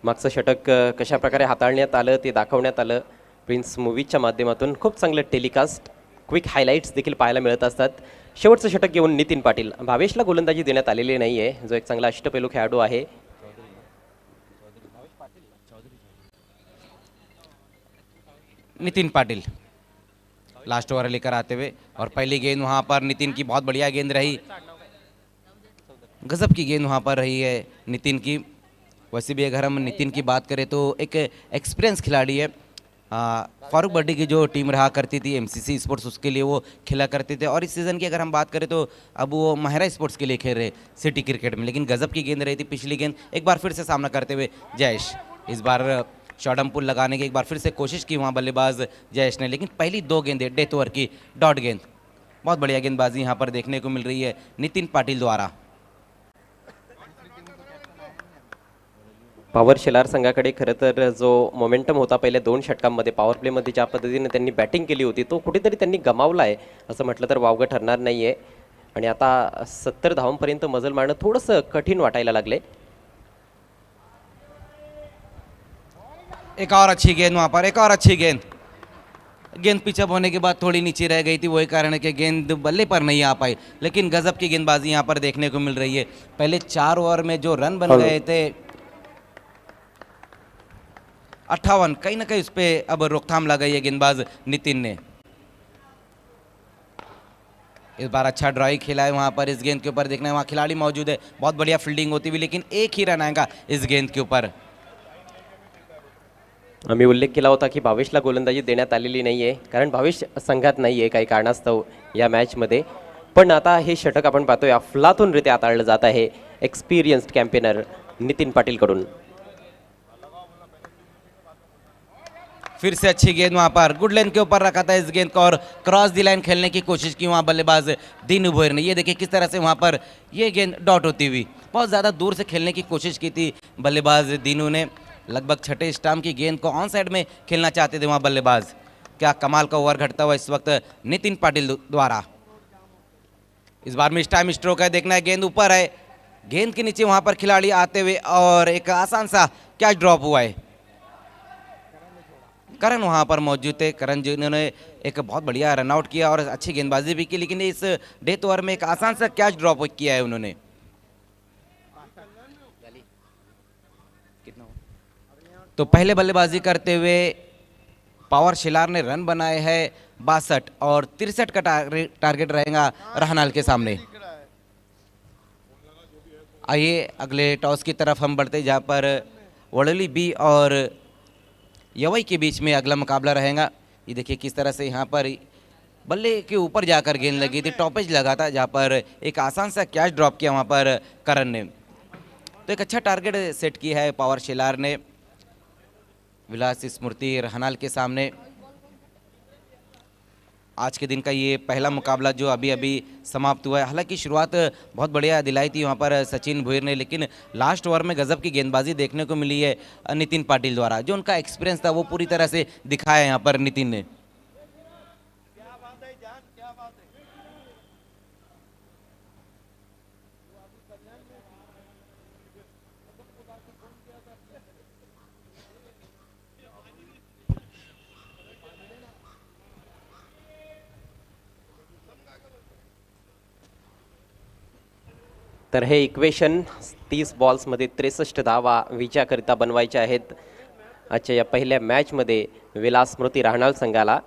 मागचं षटक कशा प्रकारे हाताळण्यात आलं ते दाखवण्यात आलं प्रिन्स मूवीजच्या माध्यमातून. खूप चांगलं टेलिकास्ट, क्विक हायलाईट्स देखील पाहायला मिळत असतात. शेवटचं षटक घेऊन नितीन पाटील. भावेशला गोलंदाजी देण्यात आलेली नाही आहे, जो एक चांगला अष्टपैलू खेळाडू आहे. नितीन पाटील लास्ट ओवर लेकर आते हुए। और पहली गेंद वहाँ पर नितिन की बहुत बढ़िया गेंद रही, गजब की गेंद वहाँ पर रही है नितिन की। वैसे भी अगर हम नितिन की बात करें तो एक एक्सपीरियंस खिलाड़ी है। फारूक बर्डी की जो टीम रहा करती थी एमसीसी स्पोर्ट्स, उसके लिए वो खेला करते थे। और इस सीज़न की अगर हम बात करें तो अब वो महिरा स्पोर्ट्स के लिए खेल रहे सिटी क्रिकेट में। लेकिन गजब की गेंद रही थी पिछली गेंद। एक बार फिर से सामना करते हुए जयेश, इस बार शॉर्ट पुल लगाने की एक बार फिर से कोशिश की वहाँ बल्लेबाज जयेश ने, लेकिन पहली दो गेंदें डेथ ओवर की डॉट गेंद। बहुत बढ़िया गेंदबाजी यहाँ पर देखने को मिल रही है नितिन पाटिल द्वारा। पॉवर शेलार संघाकडे खरं तर जो मोमेंटम होता पहिल्या 2 षटकांमध्ये पॉवर प्लेमध्ये ज्या पद्धतीने त्यांनी बॅटिंग केली होती तो कुठेतरी त्यांनी गमावला आहे असं म्हटलं तर वावगं ठरणार नाही आहे. आणि आता 70 धावांपर्यंत मजल मारणं थोडंसं कठीण वाटायला लागले. एक और अच्छी गेंद वहाँ पर, एक और अच्छी गेंद। गेंद पिचअप होने के बाद थोड़ी नीचे रह गई थी, वही कारण है कि गेंद बल्ले पर नहीं आ पाई। लेकिन गजब की गेंदबाजी यहाँ पर देखने को मिल रही है। पहले 4 ओवर में जो रन बन गए थे 58, कहीं ना कहीं उस पर अब रोकथाम लगाई है गेंदबाज नितिन ने। इस बार अच्छा ड्राइव खेला है वहाँ पर। इस गेंद के ऊपर देखना है वहाँ खिलाड़ी मौजूद है, बहुत बढ़िया फील्डिंग होती हुई, लेकिन एक ही रन आएगा इस गेंद के ऊपर। आम्ही उल्लेख केला होता की भावेशला गोलंदाजी देण्यात आलेली नाही आहे, कारण भावेश संघात नाही आहे काही कारणास्तव या मॅचमध्ये. पण आता हे षटक आपण पाहतोय अफलातूनरित्या हाताळलं जात आहे एक्सपिरियन्स्ड कॅम्पेनर नितिन पाटीलकडून. फिर से अच्छी गेंद वहाँ पर गुड लेंथ के ऊपर रखा था इस गेंद को और क्रॉस दी लाइन खेलने की कोशिश की वहाँ बल्लेबाज दीनू भोयर ने। ये देखिए किस तरह से वहाँ पर ये गेंद डॉट होती हुई, बहुत ज़्यादा दूर से खेलने की कोशिश की थी बल्लेबाज दीनू ने। लगभग छठे स्टंप की गेंद को ऑन साइड में खेलना चाहते थे वहाँ बल्लेबाज। क्या कमाल का ओवर घटता हुआ इस वक्त नितिन पाटिल द्वारा। इस बार मिस टाइम स्ट्रोक है, देखना है गेंद ऊपर है, गेंद के नीचे वहाँ पर खिलाड़ी आते हुए और एक आसान सा कैच ड्रॉप हुआ है। करण वहाँ पर मौजूद थे, करण जी ने एक बहुत बढ़िया रनआउट किया और अच्छी गेंदबाजी भी की, लेकिन इस डेथ ओवर में एक आसान सा कैच ड्रॉप किया है उन्होंने। तो पहले बल्लेबाजी करते हुए पावर शिलार ने रन बनाए हैं 62 और 63 का टारगेट रहेगा रहनाल के सामने। आइए अगले टॉस की तरफ हम बढ़ते, जहाँ पर वड़ोली बी और यवई के बीच में अगला मुकाबला रहेगा। ये देखिए किस तरह से यहाँ पर बल्ले के ऊपर जाकर गेंद लगी थी, टॉपेज लगा था, जहाँ पर एक आसान सा कैच ड्रॉप किया वहाँ पर करण ने। तो एक अच्छा टारगेट सेट किया है पावर शिलार ने विलास स्मृति रहनाल के सामने। आज के दिन का ये पहला मुकाबला जो अभी अभी समाप्त हुआ है, हालांकि शुरुआत बहुत बढ़िया दिलाई थी वहाँ पर सचिन भोयर ने, लेकिन लास्ट ओवर में गजब की गेंदबाजी देखने को मिली है नितिन पाटिल द्वारा। जो उनका एक्सपीरियंस था वो पूरी तरह से दिखाया यहाँ पर नितिन ने। तर हे इक्वेशन 30 बॉल्समध्ये 63 धावा विजयाकरिता बनवायच्या आहेत आजच्या या पहिल्या मॅचमध्ये विलास स्मृती राहणाल संघाला.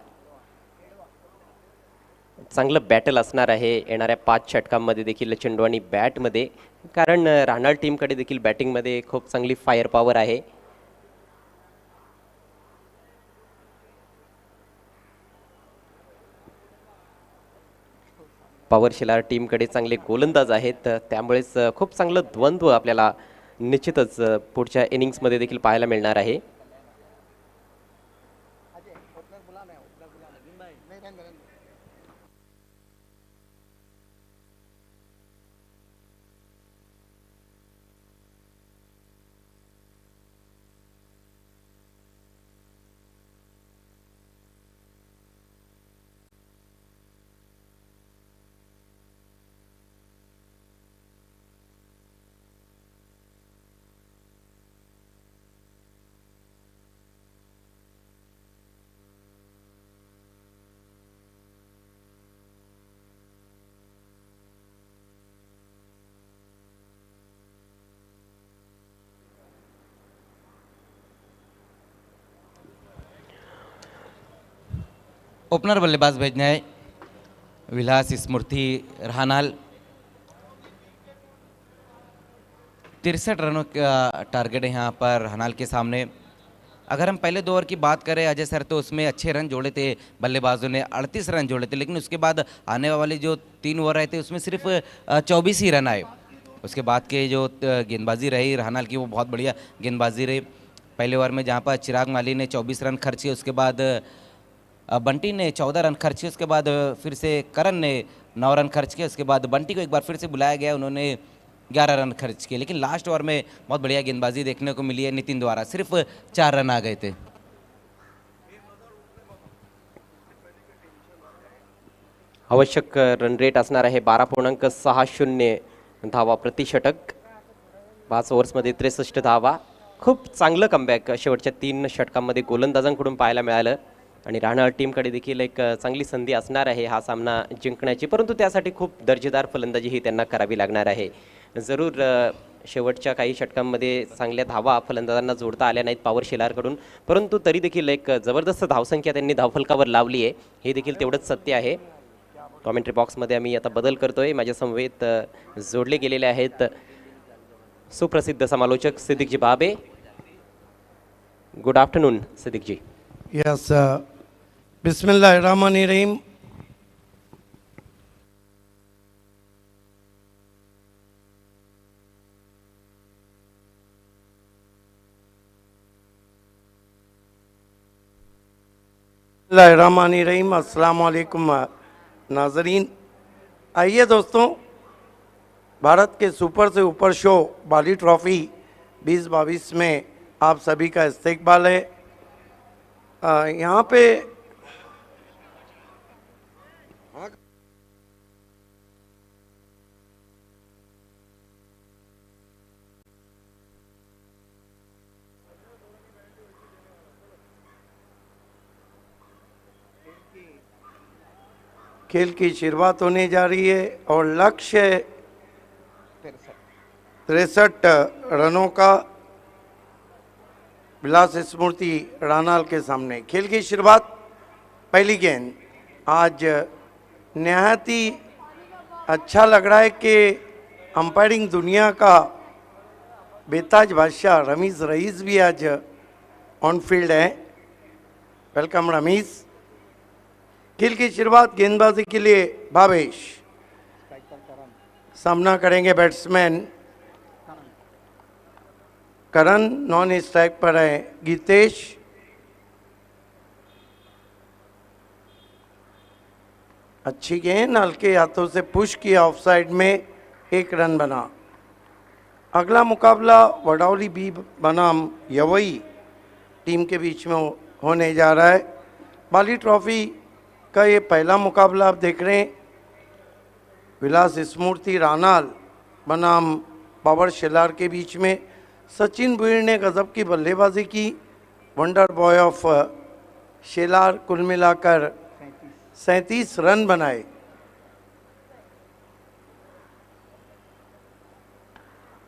चांगलं बॅटल असणार आहे येणाऱ्या 5 षटकांमध्ये देखील चेंडू आणि बॅटमध्ये, कारण राहणाल टीमकडे देखील बॅटिंगमध्ये खूप चांगली फायर पॉवर आहे. पॉवर शिलार टीमकडे चांगले गोलंदाज आहेत, त्यामुळेच खूप चांगलं द्वंद्व आपल्याला निश्चितच पुढच्या इनिंग्समध्ये देखील पाहायला मिळणार आहे. ओपनर बल्लेबाज भेजना है विलास स्मृति राहनाल। 63 रनों का टारगेट है यहाँ पर राहनाल के सामने। अगर हम पहले 2 ओवर की बात करें अजय सर तो उसमें अच्छे रन जोड़े थे, बल्लेबाजों ने 38 रन जोड़े थे, लेकिन उसके बाद आने वाले जो 3 ओवर आए थे उसमें सिर्फ 24 ही रन आए। उसके बाद के जो गेंदबाजी रही राहनाल की वो बहुत बढ़िया गेंदबाजी रही। पहले ओवर में जहाँ पर चिराग माली ने 24 रन खर्च किए, उसके बाद बंटी ने 14 रन खर्च किए, उसके बाद फिर से करण ने 9 रन खर्च किए, उसके बाद बंटी को एक बार फिर से बुलाया गया, उन्होंने 11 रन खर्च किए। लेकिन लास्ट ओवर में बहुत बढ़िया गेंदबाजी देखने को मिली है नितिन द्वारा, सिर्फ 4 रन आ गए थे। आवश्यक रन रेट असणार आहे 12.60 धावा प्रति षटक, 5 ओव्हर्समध्ये 63 धावा। खूप चांगलं कमबॅक शेवटच्या 3 षटकांमध्ये गोलंदाजांकडून पाहायला मिळालं आणि राहणार टीमकडे देखील एक चांगली संधी असणार आहे हा सामना जिंकण्याची, परंतु त्यासाठी खूप दर्जेदार फलंदाजी ही त्यांना करावी लागणार आहे। जरूर शेवटच्या काही षटकांमध्ये चांगल्या धावा फलंदाजांना जोडता आल्या नाहीत पॉवर शेलारकडून, परंतु तरी देखील एक जबरदस्त धावसंख्या त्यांनी धावफलकावर लावली आहे, हे देखील तेवढंच सत्य आहे। कॉमेंट्री बॉक्समध्ये आम्ही आता बदल करतोय, माझ्या समवेत जोडले गेलेले आहेत सुप्रसिद्ध समालोचक सिद्दीकजी बाबे। Good afternoon सिद्दीकजी। यस, बिस्मिल्लाहिर्रहमानिर्रहीम। बिस्मिल्लाहिर्रहमानिर्रहीम। अस्सलाम वालेकुम नाजरीन। आइए दोस्तों, भारत के सुपर से ऊपर शो बाली ट्रॉफी 2022 में आप सभी का इस्तकबाल है। यहाँ पे खेल की शुरुआत होने जा रही है और लक्ष्य 63 रनों का विलास स्मृति राहनाल के सामने। खेल की शुरुआत, पहली गेंद। आज नहायत ही अच्छा लग रहा है कि अंपायरिंग दुनिया का बेताज बादशाह रमीज़ रईस भी आज ऑन फील्ड है। वेलकम रमीज़। खेल की शुरुआत गेंदबाजी के लिए भावेश, सामना करेंगे बैट्समैन करण। नॉन स्ट्राइक पर है गीतेश। अच्छी गेंद, हल्के हाथों से पुश किया ऑफ साइड में, 1 रन बना। अगला मुकाबला वडावली बी बनाम यवई टीम के बीच में होने जा रहा है। बाली ट्रॉफी का ये पहला मुकाबला आप देख रहे हैं। विलास स्मृति राहनाल बनाम पावर शेलार के बीच में। सचिन भुईर ने गजब की बल्लेबाजी की, वंडर बॉय ऑफ शेलार। कुल मिलाकर 37 रन बनाए।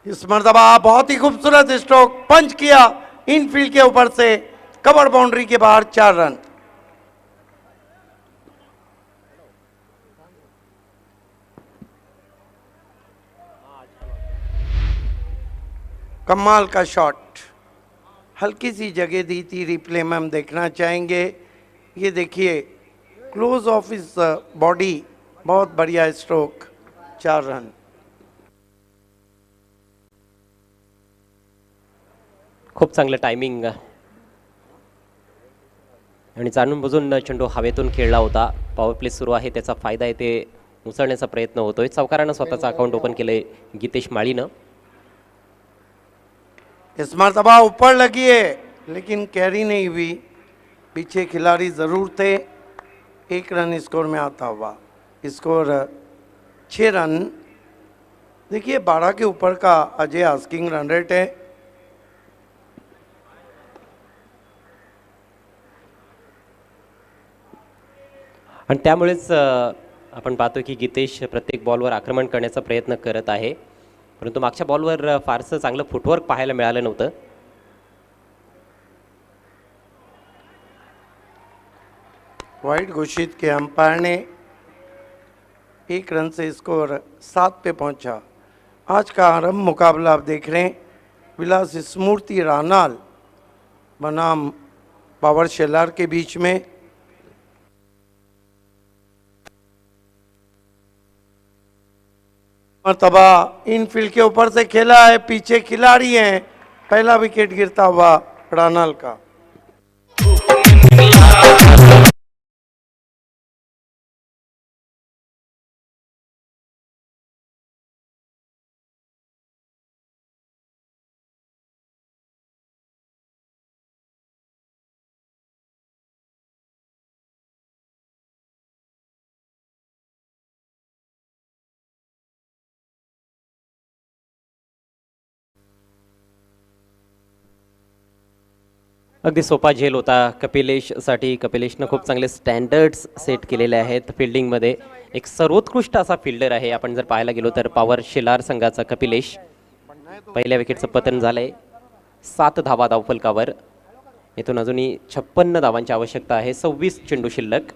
इस मर्तबा बहुत ही खूबसूरत स्ट्रोक पंच किया इनफील्ड के ऊपर से, कवर बाउंड्री के बाहर, 4 रन। कमाल का शॉट, हल्की सी जगह दी थी, रिप्ले में हम देखना चाहेंगे। ये देखिए क्लोज ऑफ इस बॉडी, बहुत बढ़िया स्ट्रोक, 4 रन। खूप चांगलं टायमिंग आणि जाणून बुजून चेंडू हवेतून खेळला होता। पॉवर प्ले सुरू आहे, त्याचा फायदा येथे उचलण्याचा प्रयत्न होतोय। चौकारानं स्वतःचं अकाउंट ओपन केलंय गीतेश माळीनं। इस मरतबा ऊपर लगी है लेकिन कैरी नहीं हुई, पीछे खिलाड़ी ज़रूर थे। 1 रन स्कोर में आता हुआ, स्कोर 6 रन। देखिए 12 के ऊपर का अजय आस्किंग रन रेट है। आणि त्यामुळेच आपण पाहतो की गीतेश प्रत्येक बॉलवर आक्रमण करण्याचा प्रयत्न करत आहे, परंतु मागच्या बॉलवर फारसं चांगलं फुटवर्क पाहायला मिळालं नव्हतं। वाइड घोषित किया अंपायर ने। 1 रन से स्कोर 7 पे पहुंचा। आज का आरंभ मुकाबला आप देख रहे हैं विलास स्मूर्ति रानाल बनाम पावर शेलार के बीच में। मर्तबा इनफील्ड के ऊपर से खेला है, पीछे खिलाड़ी हैं। पहला विकेट गिरता हुआ रानाल का। अगदी सोपा झेल होता कपिलेशसाठी. कपिलेशनं खूप चांगले स्टँडर्ड्स सेट केलेले आहेत फिल्डिंगमध्ये. एक सर्वोत्कृष्ट असा फिल्डर आहे. आपण जर पाहायला गेलो तर पॉवर शेलार संघाचा कपिलेश. पहिल्या विकेटचं पतन झालंय. 7 धावा धावफलकावर. इथून अजूनही 56 धावांची आवश्यकता आहे. 26 चेंडू शिल्लक.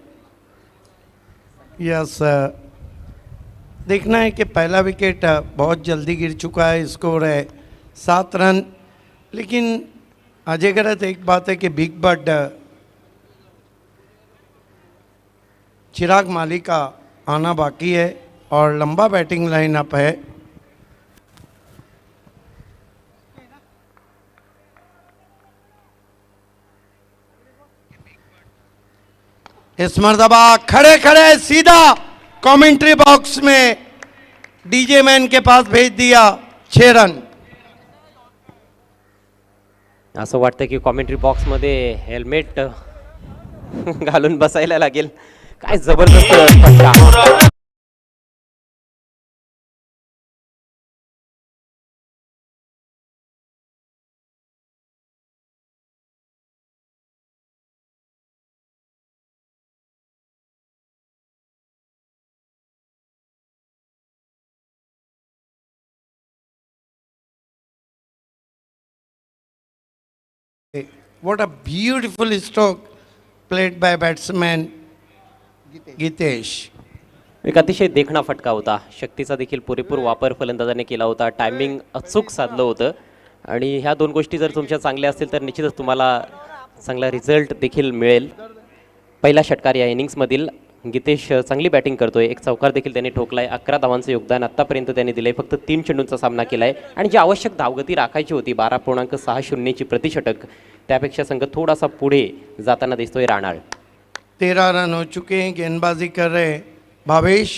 यस, देखना है कि पहला विकेट बहुत जल्दी गिर चुका है। स्कोर है 7 रन। लेकिन अजय गरत एक बात है कि बिग बर्ड चिराग माली का आना बाकी है और लंबा बैटिंग लाइनअप है। इस मर्तबा खड़े खड़े सीधा कमेंट्री बॉक्स में डीजे मैन के पास भेज दिया। 6 रन। असं वाटतं की कॉमेंट्री बॉक्समध्ये हेल्मेट घालून बसायला लागेल. काय जबरदस्त फटका. What a beautiful stroke played by batsman Gitesh. एक अतिशय देखणा फटका होता. शक्तीचा देखील पुरेपूर वापर फलंदाजाने केला होता. टायमिंग अचूक साधलं होतं आणि ह्या दोन गोष्टी जर तुमच्या चांगल्या असतील तर निश्चितच तुम्हाला चांगला रिझल्ट देखील मिळेल. पहिला षटकार या इनिंग्समधील. गीतेश चांगली बॅटिंग करतोय. एक चौकार देखील त्यांनी ठोकलाय. 11 धावांचं योगदान आत्तापर्यंत त्यांनी दिलंय. फक्त 3 चेंडूंचा सामना केलाय आणि जी आवश्यक धावगती राखायची होती 12.60 ची प्रतिषटक, त्यापेक्षा संघ थोडासा पुढे जाताना दिसतोय राणाळ. 13 रन हो चुके हैं। गेंदबाजी कर रहे हैं भावेश।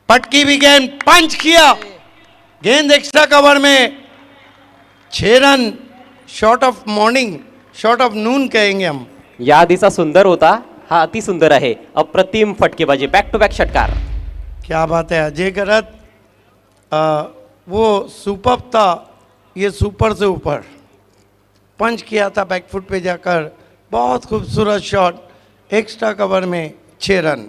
पटकी भी गेंद, पंच किया, गेंद एक्स्ट्रा कवर में। 6 run. Shot of morning, shot of noon कहेंगे हम। या आधीचा सुंदर होता, हा अति सुंदर आहे. अप्रतिम फटकेबाजी. बॅक टू बॅक षटकार. क्या बात है अजय गरत। वो सुपर था, ये सुपर से ऊपर। पंच किया था बैकफुट पे जाकर। बहुत खूबसूरत शॉट, एक्स्ट्रा कवर में। 6 रन।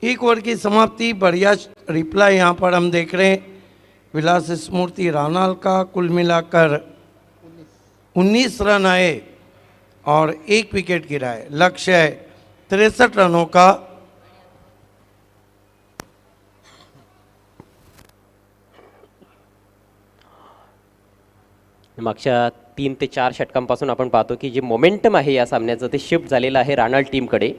एक ओवर की समाप्ति। बढ़िया रिप्लाई यहाँ पर हम देख रहे हैं विलास स्मूर्ति रानाल का। कुल मिलाकर 19 रन आए और 1 विकेट गिरा है। लक्ष्य है 63 रनों का। मागच्या 3 ते 4 षटकांपासून आपण पाहतो की जे मोमेंटम आहे या सामन्याचं ते शिफ्ट झालेलं आहे राणाल टीमकडे.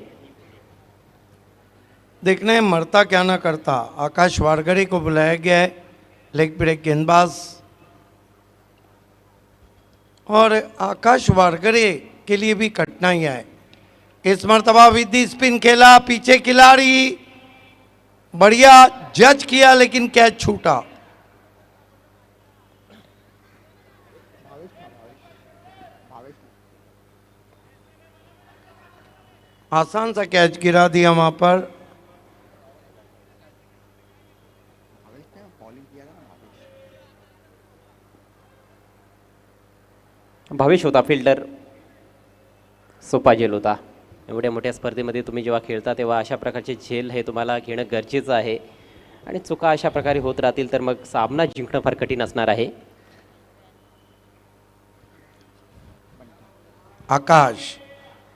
देखना है मरता क्या ना करता। आकाश वारगड़े को बुलाया गया है लेग ब्रेक गेंदबाज और आकाश वारगरे के लिए भी कठिनाइयां है। इस मरतबा विधि स्पिन खेला, पीछे खिलाड़ी बढ़िया जज किया लेकिन कैच छूटा। आसान सा कैच गिरा दिया वहां पर। भावेश होता फिल्डर, सोपा झेल होता। एवढ्या मोठ्या स्पर्धेमध्ये तुम्ही जेव्हा खेळता तेव्हा अशा प्रकारचे झेल हे तुम्हाला घेणं गरजेचं आहे आणि चुका अशा प्रकारे होत राहतील तर मग सामना जिंकणं फार कठीण असणार आहे। आकाश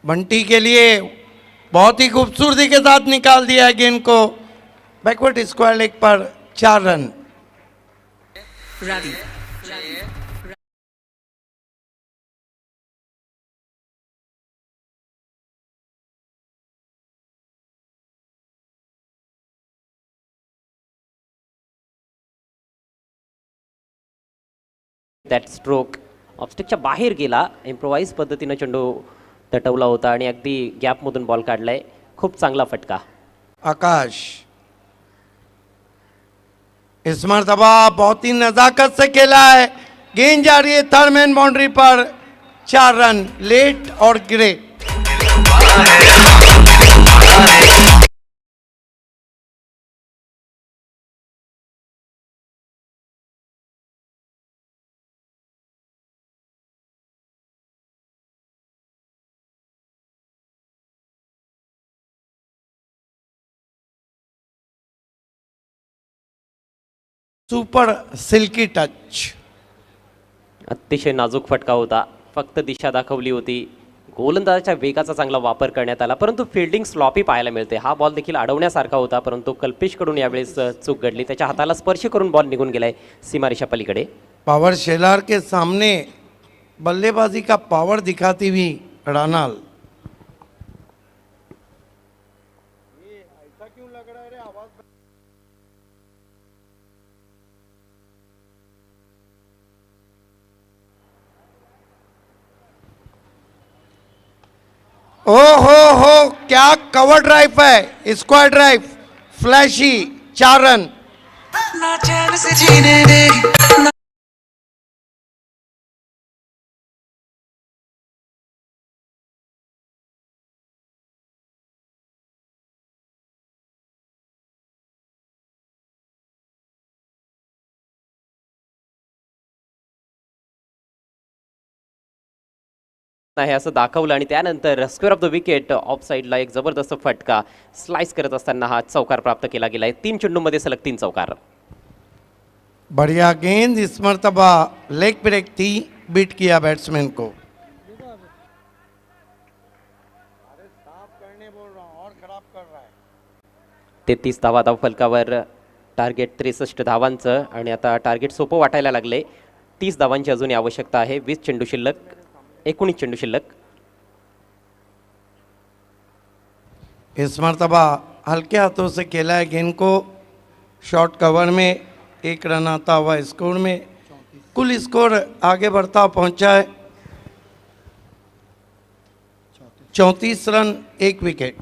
बंटी के लिए बहुत ही खूबसूरती के साथ निकाल दिया है गेंद को बैकवर्ड स्क्वायर लेग पर 4 रन। दॅट स्ट्रोक ऑफस्टिकच्या बाहेर गेला, इम्प्रोवाइज पद्धतीनं चेंडू तटवला होता आणि अगदी गॅपमधून बॉल काढलाय। खूप चांगला फटका। आकाश इस मरतबा बहुत ही नजाकत से खेला है, गेंद जा रही है थर्ड मैन बाउंड्री पर, 4 रन लेट और ग्रेट। सुपर सिल्की टच, अतिशय नाजूक फटका होता। फक्त दिशा दाखवली होती, गोलंदाजाच्या वेगाचा चांगला वापर करण्यात आला परंतु फिल्डिंग स्लॉपी पाहायला मिळते। हा बॉल देखील अडवण्यासारखा होता परंतु कल्पेशकडून यावेळेस चूक घडली, त्याच्या हाताला स्पर्श करून बॉल निघून गेलाय सीमारेषा पलीकडे। पावर शेलार के सामने बल्लेबाजी का पावर दिखाती हुई रानाल। ओ हो क्या कवर ड्राइव है, स्क्वायर ड्राइव फ्लैशी, 4 रन। आहे असं दाखवलं आणि त्यानंतर square of the wicket of साइडला एक जबरदस्त फटका स्लाइस करत असताना हा चौकार प्राप्त केला गेलाय। 3 चेंडूंमध्ये सलग 3 चौकार। बढ़िया गेंद, इस मरतबा लेग ब्रेक थी, बीट किया बैट्समैन को। 33 धावा धाव फलकावर, टार्गेट 63 धावांचं आणि आता टार्गेट सोपं वाटायला लागले। 30 धावांची अजूनही आवश्यकता आहे। 20 चेंडू शिल्लक, 19 चेंडू शिल्लक। इस मरतबा हल्के हाथों से खेला है गेंद को, शॉर्ट कवर में 1 रन आता हुआ स्कोर में, कुल स्कोर आगे बढ़ता पहुंचा है 34 रन 1 विकेट।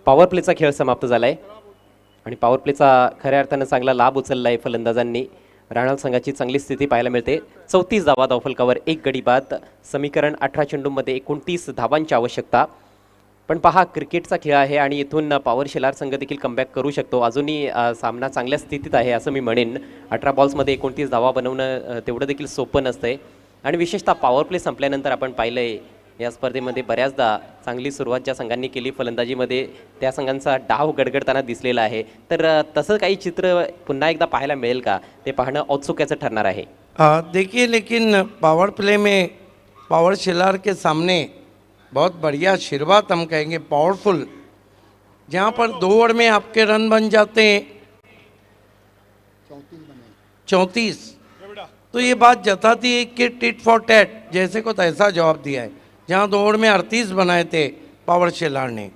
पॉवर प्लेचा खेळ समाप्त झालाय आणि पॉवर प्लेचा खऱ्या अर्थानं चांगला लाभ उचललाय फलंदाजांनी। राणाल संघाची चांगली स्थिती पाहायला मिळते। 34 धावा धावफलकावर 1 गडी बाद, समीकरण 18 चेंडूंमध्ये 29 धावांची आवश्यकता। पण पहा क्रिकेटचा खेळ आहे आणि इथून पॉवर शेलार संघ देखील कमबॅक करू शकतो। अजूनही सामना चांगल्या स्थितीत आहे असं मी म्हणेन। 18 बॉल्समध्ये 29 धावा बनवणं तेवढं देखील सोपं नसतंय आणि विशेषतः पॉवर प्ले संपल्यानंतर आपण पाहिलंय या स्पर्धेमध्ये बऱ्याचदा चांगली सुरुवात ज्या संघांनी केली फलंदाजीमध्ये त्या संघांचा डाव गडगडताना दिसलेला आहे। तर तसं काही चित्र पुन्हा एकदा पाहायला मिळेल का ते पाहणं औत्सुक्याचं ठरणार आहे। देखिए लेकिन पावर प्ले में पावर शेलार के सामने बहुत बढ़िया शुरुआत हम कहेंगे पावरफुल, जहाँ पर 2 ओवर में आपके रन बन जाते हैं 34, तो ये बात जताती है कि टिट फॉर टैट जैसे को तैसा जवाब दिया है। जहाँ 2 ओवर में 38 बनाए थे पावर शेलार ने।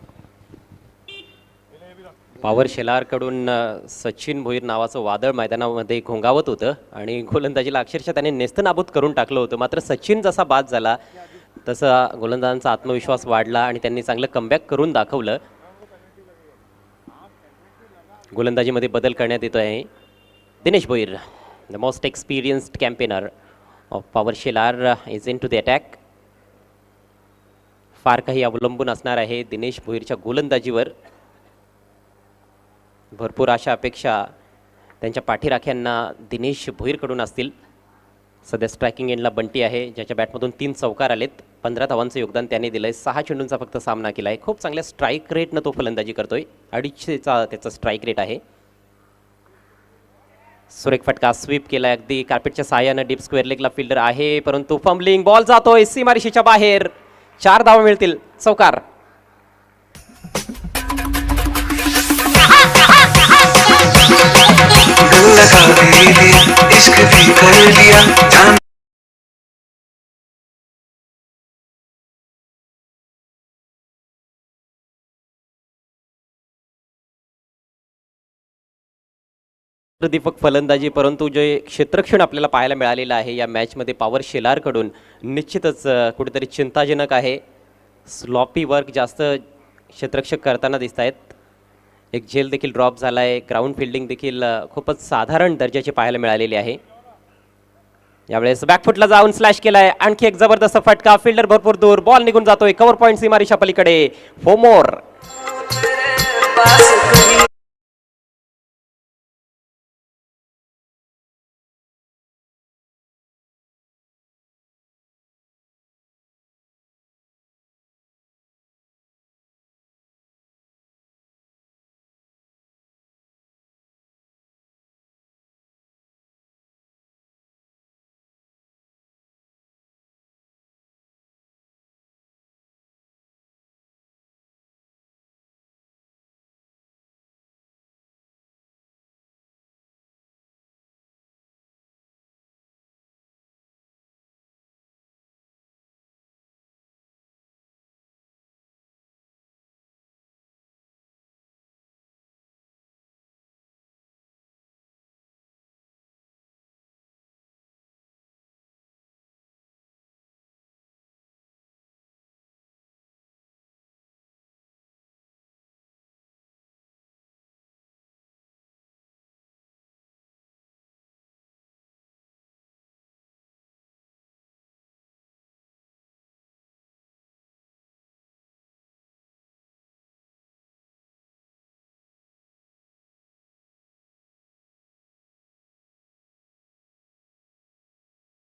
पॉवर शेलारकडून सचिन भोईर नावाचं वादळ मैदानामध्ये घोंगावत होतं आणि गोलंदाजीला अक्षरशः त्याने नेस्तनाबूत करून टाकलं होतं. मात्र सचिन जसा बाद झाला तसा गोलंदाजांचा आत्मविश्वास वाढला आणि त्यांनी चांगलं कमबॅक करून दाखवलं. गोलंदाजीमध्ये बदल करण्यात येतो आहे. Dinesh Bhoir, the most experienced campaigner of power Shelar, is into the attack. फार काही अवलंबून असणार आहे दिनेश भोईरच्या गोलंदाजीवर. भरपूर अशा अपेक्षा त्यांच्या पाठीराख्यांना दिनेश भोईरकडून असतील. सध्या स्ट्रायकिंग एंडला बंटी आहे, ज्याच्या बॅटमधून 3 चौकार आलेत. 15 धावांचं योगदान त्याने दिलं आहे. 6 चेंडूंचा फक्त सामना केला आहे. खूप चांगल्या स्ट्राईक रेटनं तो फलंदाजी करतोय. 250चा त्याचा स्ट्राईक रेट आहे. सुरेख फटका स्वीप केला अगदी कार्पेटच्या साह्यानं. डीप स्क्वेअर लेगला फिल्डर आहे, परंतु फंबलिंग बॉल जातोय सीमारेषेच्या बाहेर. 4 धावा मिळतील. चौकार. दिल लगा भी लिया, इश्क भी कर लिया, जान दीपक फलंदाजी, परंतु जे क्षेत्रक्षण आपल्याला पाहायला मिळालेलं आहे या मॅचमध्ये पॉवर शेलारकडून निश्चितच कुठेतरी चिंताजनक आहे. स्लॉपी वर्क जास्त क्षेत्ररक्षक करताना दिसत आहेत. एक झेल देखील ड्रॉप झाला आहे. ग्राउंड फिल्डिंग देखील खूपच साधारण दर्जाची पाहायला मिळालेली आहे. यावेळेस बॅकफुटला जाऊन स्लॅश केला आहे. आणखी एक जबरदस्त फटका. फिल्डर भरपूर दूर. बॉल निघून जातोय. कव्हर पॉईंट सीमारेषा पलीकडे. Four more.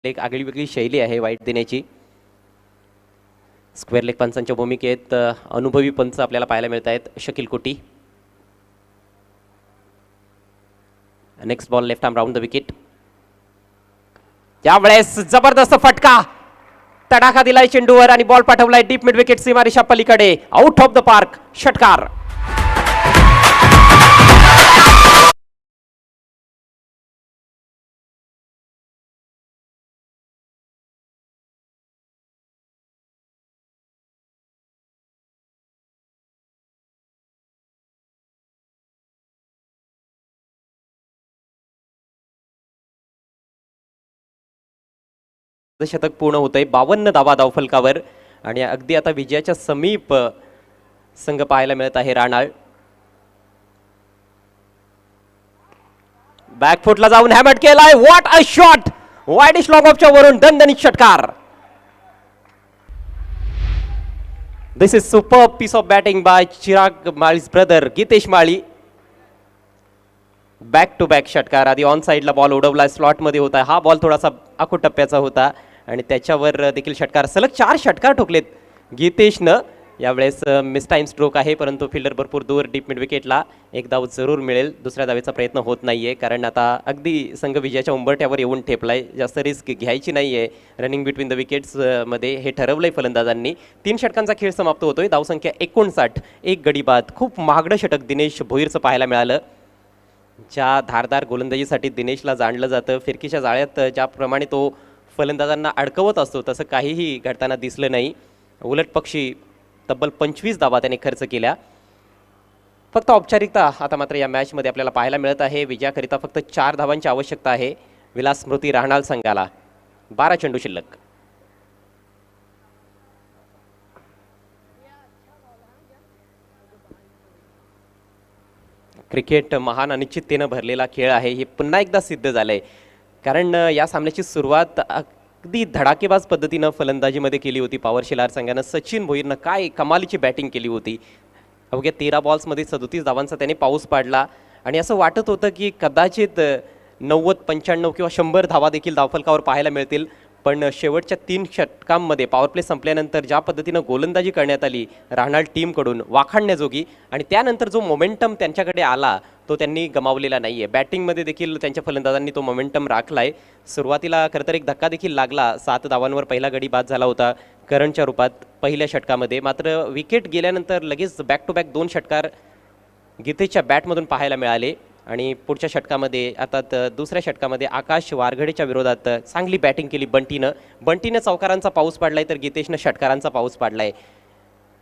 एक आगळी वेगळी शैली आहे वाईट देण्याची. स्क्वेअर लेग पंचांच्या भूमिकेत अनुभवी पंच आपल्याला पाहायला मिळत आहेत. शकील कोटी. Next ball left arm round the wicket. त्यावेळेस जबरदस्त फटका. तडाखा दिलाय चेंडूवर आणि बॉल पाठवलाय डीप मिड विकेट सीमारेषा पलीकडे. Out of the park. षटकार. शतक पूर्ण होतंय. 52 धावा धावफलकावर आणि अगदी आता विजयाच्या समीप संघ पाहायला मिळत आहे. राणाळ बॅकफुटला जाऊन हॅमट केलाय. What a shot. Wideish long ऑफच्या वरून दणदणीत षटकार. This is super piece of batting by Chirag Mali's brother Gitesh Mali. Back to back षटकार. आधी ऑन साईडला बॉल उडवला. स्लॉटमध्ये होता. हा बॉल थोडासा आखूट टप्प्याचा होता आणि त्याच्यावर देखील षटकार. सलग 4 षटकार ठोकलेत गीतेशनं. यावेळेस मिस टाइम स्ट्रोक आहे, परंतु फिल्डर भरपूर दूर. डीप मिड विकेटला एक धाव जरूर मिळेल. दुसऱ्या धावेचा प्रयत्न होत नाहीये कारण आता अगदी संघ विजयाच्या उंबरठ्यावर येऊन ठेपलाय. जास्त रिस्क घ्यायची नाहीये. रनिंग बिटवीन द विकेट्स मध्ये हे ठरवलंय फलंदाजांनी. 3 षटकांचा खेळ समाप्त होतोय. धावसंख्या 59. एक गडी बाद. खूप महागडं षटक दिनेश भोईरचं पाहायला मिळालं. ज्या धारदार गोलंदाजीसाठी दिनेशला जाणलं जातं, फिरकीच्या जाळ्यात ज्याप्रमाणे तो फलंदाजांना अडकवत असतो तसं काहीही घडताना दिसलं नाही. उलट पक्षी तब्बल 25 धावा त्याने खर्च केल्या. फक्त औपचारिकता आता मात्र या मॅचमध्ये आपल्याला पाहायला मिळत आहे. विजयाकरिता फक्त 4 धावांची आवश्यकता आहे विलास स्मृती राहणाल संघाला. 12 चेंडू शिल्लक. क्रिकेट महान अनिश्चिततेनं भरलेला खेळ आहे हे पुन्हा एकदा सिद्ध झालंय. कारण या सामन्याची सुरुवात अगदी धडाकेबाज पद्धतीनं फलंदाजीमध्ये केली होती पॉवर शिलार संघानं. सचिन भोईरनं काय कमालीची बॅटिंग केली होती. अवघ्या 13 बॉल्समध्ये 37 धावांचा त्याने पाऊस पाडला आणि असं वाटत होतं की कदाचित 90, 95 किंवा 100 धावा देखील धावफलकावर पाहायला मिळतील. पण शेवटच्या 3 षटकांमध्ये पॉवर प्ले संपल्यानंतर ज्या पद्धतीनं गोलंदाजी करण्यात आली राहणाल टीमकडून वाखाणण्याजोगी, आणि त्यानंतर जो मोमेंटम त्यांच्याकडे आला तो त्यांनी गमावलेला नाही आहे. बॅटिंगमध्ये देखील त्यांच्या फलंदाजांनी तो मोमेंटम राखला आहे. सुरुवातीला खरं तर एक धक्का देखील लागला. 7 धावांवर पहिला गडी बाद झाला होता करणच्या रूपात पहिल्या षटकामध्ये. मात्र विकेट गेल्यानंतर लगेच बॅक टू बॅक 2 षटकार गीतेशच्या बॅटमधून पाहायला मिळाले. आणि पुढच्या षटकामध्ये अर्थात दुसऱ्या षटकामध्ये आकाश वारघडेच्या विरोधात चांगली बॅटिंग केली बंटीनं चौकारांचा पाऊस पाडलाय तर गीतेशनं षटकारांचा पाऊस पाडलाय.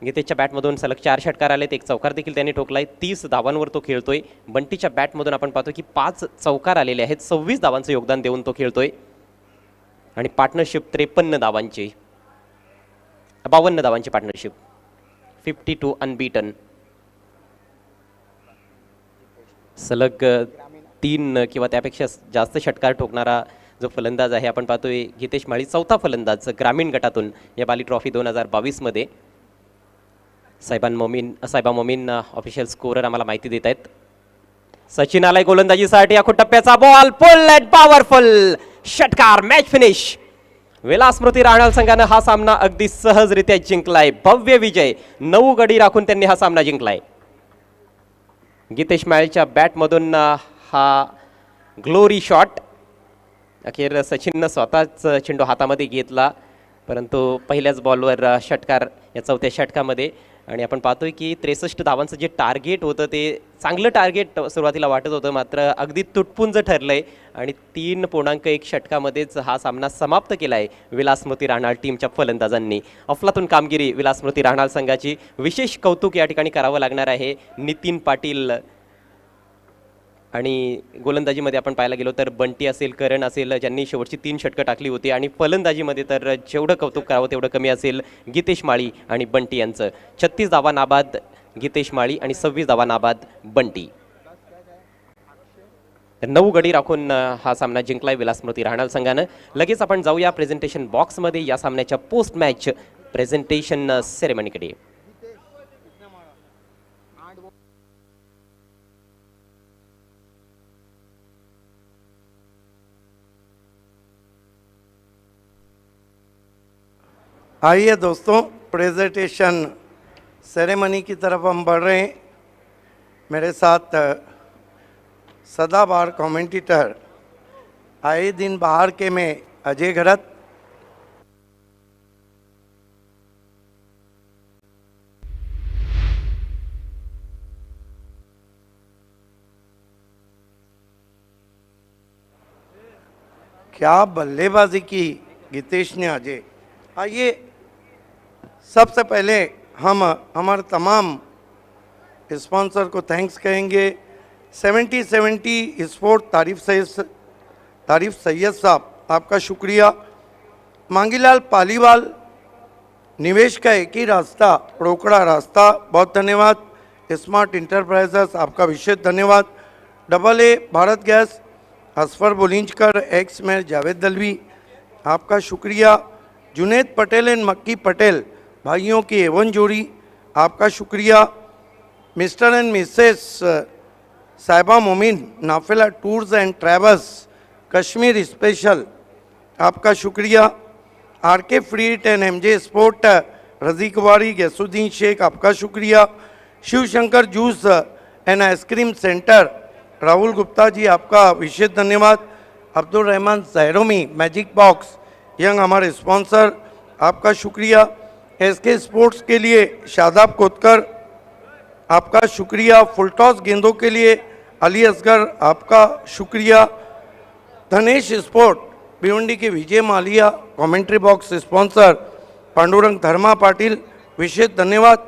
गीतेशच्या बॅटमधून सलग 4 षटकार आलेत. एक चौकार देखील त्यांनी ठोकलाय. 30 धावांवर तो खेळतोय. बंटीच्या बॅटमधून आपण पाहतो की 5 चौकार आलेले आहेत. 26 धावांचं योगदान देऊन तो खेळतोय. आणि पार्टनरशिप 53 धावांची, 52 धावांची पार्टनरशिप. 52 अनबीटन. सलग 3 किंवा त्यापेक्षा जास्त षटकार ठोकणारा जो फलंदाज आहे आपण पाहतोय गीतेश माळी, 4था फलंदाज ग्रामीण गटातून या बाली ट्रॉफी 2022 मध्ये. साहेबा मोमीन ऑफिशियल स्कोरर आम्हाला माहिती देत आहेत. सचिन आलाय गोलंदाजीसाठी. आखूड टप्प्याचा बॉल फुल अँड पॉवरफुल षटकार. Match finish. विलास स्मृती राहणाल संघानं हा सामना अगदी सहजरित्या जिंकलाय. भव्य विजय. 9 गडी राखून त्यांनी हा सामना जिंकलाय. गीतेश माळीच्या बॅटमधून हा ग्लोरी शॉट. अखेर सचिननं स्वतःच चेंडू हातामध्ये घेतला परंतु पहिल्याच बॉलवर षटकार या 4थ्या षटकामध्ये. आणि आपण पाहतोय की 63 धावांचं जे टार्गेट होतं ते चांगलं टार्गेट सुरुवातीला वाटत होतं मात्र अगदी तुटपुंज ठरलंय. आणि 3.1 षटकामध्येच हा सामना समाप्त केला आहे विलास स्मृती राहणाल टीमच्या फलंदाजांनी. अफलातून कामगिरी विलास स्मृती राहणाल संघाची. विशेष कौतुक या ठिकाणी करावं लागणार आहे नितीन पाटील. आणि गोलंदाजीमध्ये आपण पाहायला गेलो तर बंटी असेल, करण असेल ज्यांनी शेवटची 3 षटकं टाकली होती. आणि फलंदाजीमध्ये तर जेवढं कौतुक करावं तेवढं कमी असेल गीतेश माळी आणि बंटी यांचं. 36 धावा नाबाद गीतेश माळी आणि 26 धावा नाबाद बंटी. 9 गडी राखून हा सामना जिंकलाय विलास स्मृती राहणाल संघानं. लगेच आपण जाऊया प्रेझेंटेशन बॉक्समध्ये या सामन्याच्या पोस्ट मॅच प्रेझेंटेशन सेरेमनीकडे. आइए दोस्तों, प्रेजेंटेशन सेरेमनी की तरफ हम बढ़ रहे हैं. मेरे साथ सदाबहार कमेंटेटर आए दिन बाहर के में अजय घरत, क्या बल्लेबाजी की गीतेश ने अजय. आइए सबसे पहले हम हमारे तमाम स्पॉन्सर को थैंक्स कहेंगे. 70 स्पोर्ट तारीफ सैयद साहब आपका शुक्रिया. मांगीलाल पालीवाल, निवेश का एक ही रास्ता, रोकड़ा रास्ता, बहुत धन्यवाद. स्मार्ट इंटरप्राइजेस आपका विशेष धन्यवाद. AA Bharat gas, Asfar Bulinjkar, ex mayor Javed Dalvi आपका शुक्रिया. जुनेद पटेल एंड मक्की पटेल भाइयों की एवन जोड़ी आपका शुक्रिया. Mister end Mrs Sahiba Momin, Nafila tours and travels Kashmir special आपका शुक्रिया. RK freight and MJ sport Razi Kuwari, Ghiasuddin Shaikh आपका शुक्रिया. Shivshankar juice and ice cream centre Rahul Gupta ji आपका विशेष धन्यवाद. Abdul Rahman Jahromi, magic box young हमारे स्पॉन्सर आपका शुक्रिया. SK स्पोर्ट्स के लिए शादाब कोतकर आपका शुक्रिया. फुलटॉस गेंदों के लिए अली असगर आपका शुक्रिया. धनेश स्पोर्ट भिवंडी के Vijay Maliya, commentary box sponsor Pandurang Dharma Patil विशेष धन्यवाद.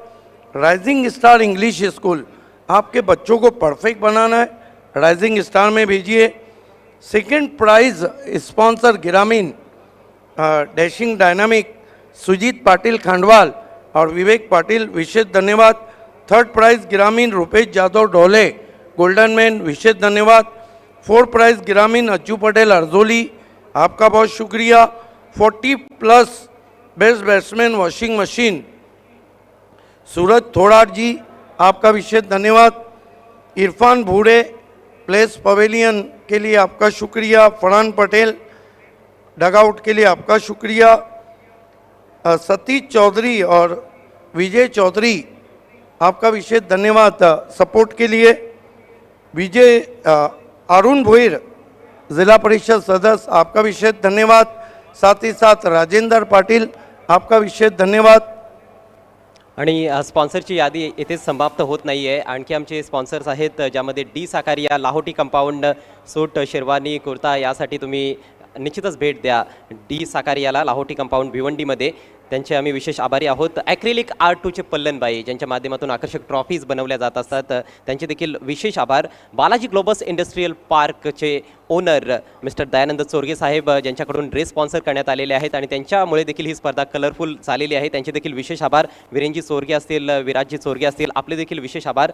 राइजिंग स्टार इंग्लिश स्कूल आपके बच्चों को परफेक्ट बनाना है, राइजिंग स्टार में भेजिए। सेकंड प्राइज स्पॉन्सर ग्रामीण डैशिंग डायनामिक सुजीत पाटिल खंडवाल और विवेक पाटिल, विशेष धन्यवाद। थर्ड प्राइज ग्रामीण रुपेश जादव डोले गोल्डन मैन, विशेष धन्यवाद। फोर्थ प्राइज ग्रामीण अज्जू पटेल अर्जोली, आपका बहुत शुक्रिया। 40+ best batsman washing machine Suraj Thodat ji, आपका विशेष धन्यवाद। इरफान भूरे प्लेस पवेलियन के लिए आपका शुक्रिया। फरहान पटेल डगआउट के लिए आपका शुक्रिया। सतीश चौधरी और विजय चौधरी, आपका विशेष धन्यवाद सपोर्ट के लिए। विजय अरुण भोईर जिला परिषद सदस्य, आपका विशेष धन्यवाद। साथ ही साथ राजेंद्र पाटील, आपका विशेष धन्यवाद। आणि स्पॉन्सरची यादी येथेच समाप्त होत नाही आहे. आणखी आमचे स्पॉन्सर्स आहेत ज्यामध्ये डी साकारिया, लाहोटी कंपाऊंड, सूट, शेरवानी, कुर्ता यासाठी तुम्ही निश्चितच भेट द्या डी साकारियाला, लाहोटी कंपाऊंड भिवंडीमध्ये. त्यांचे आम्ही विशेष आभारी आहोत. ॲक्रिलिक आर्ट2चे पल्लनबाई, ज्यांच्या माध्यमातून आकर्षक ट्रॉफीज बनवल्या जात असतात, त्यांचे देखील विशेष आभार. बालाजी ग्लोबस इंडस्ट्रियल पार्कचे ओनर मिस्टर दयानंद चोरगे साहेब, ज्यांच्याकडून ड्रेस स्पॉन्सर करण्यात आलेले आहेत आणि त्यांच्यामुळे देखील ही स्पर्धा कलरफुल झालेली आहे, त्यांचे देखील विशेष आभार. वीरेंजी चोरगे असतील, विराजजी चोरगे असतील, आपले देखील विशेष आभार.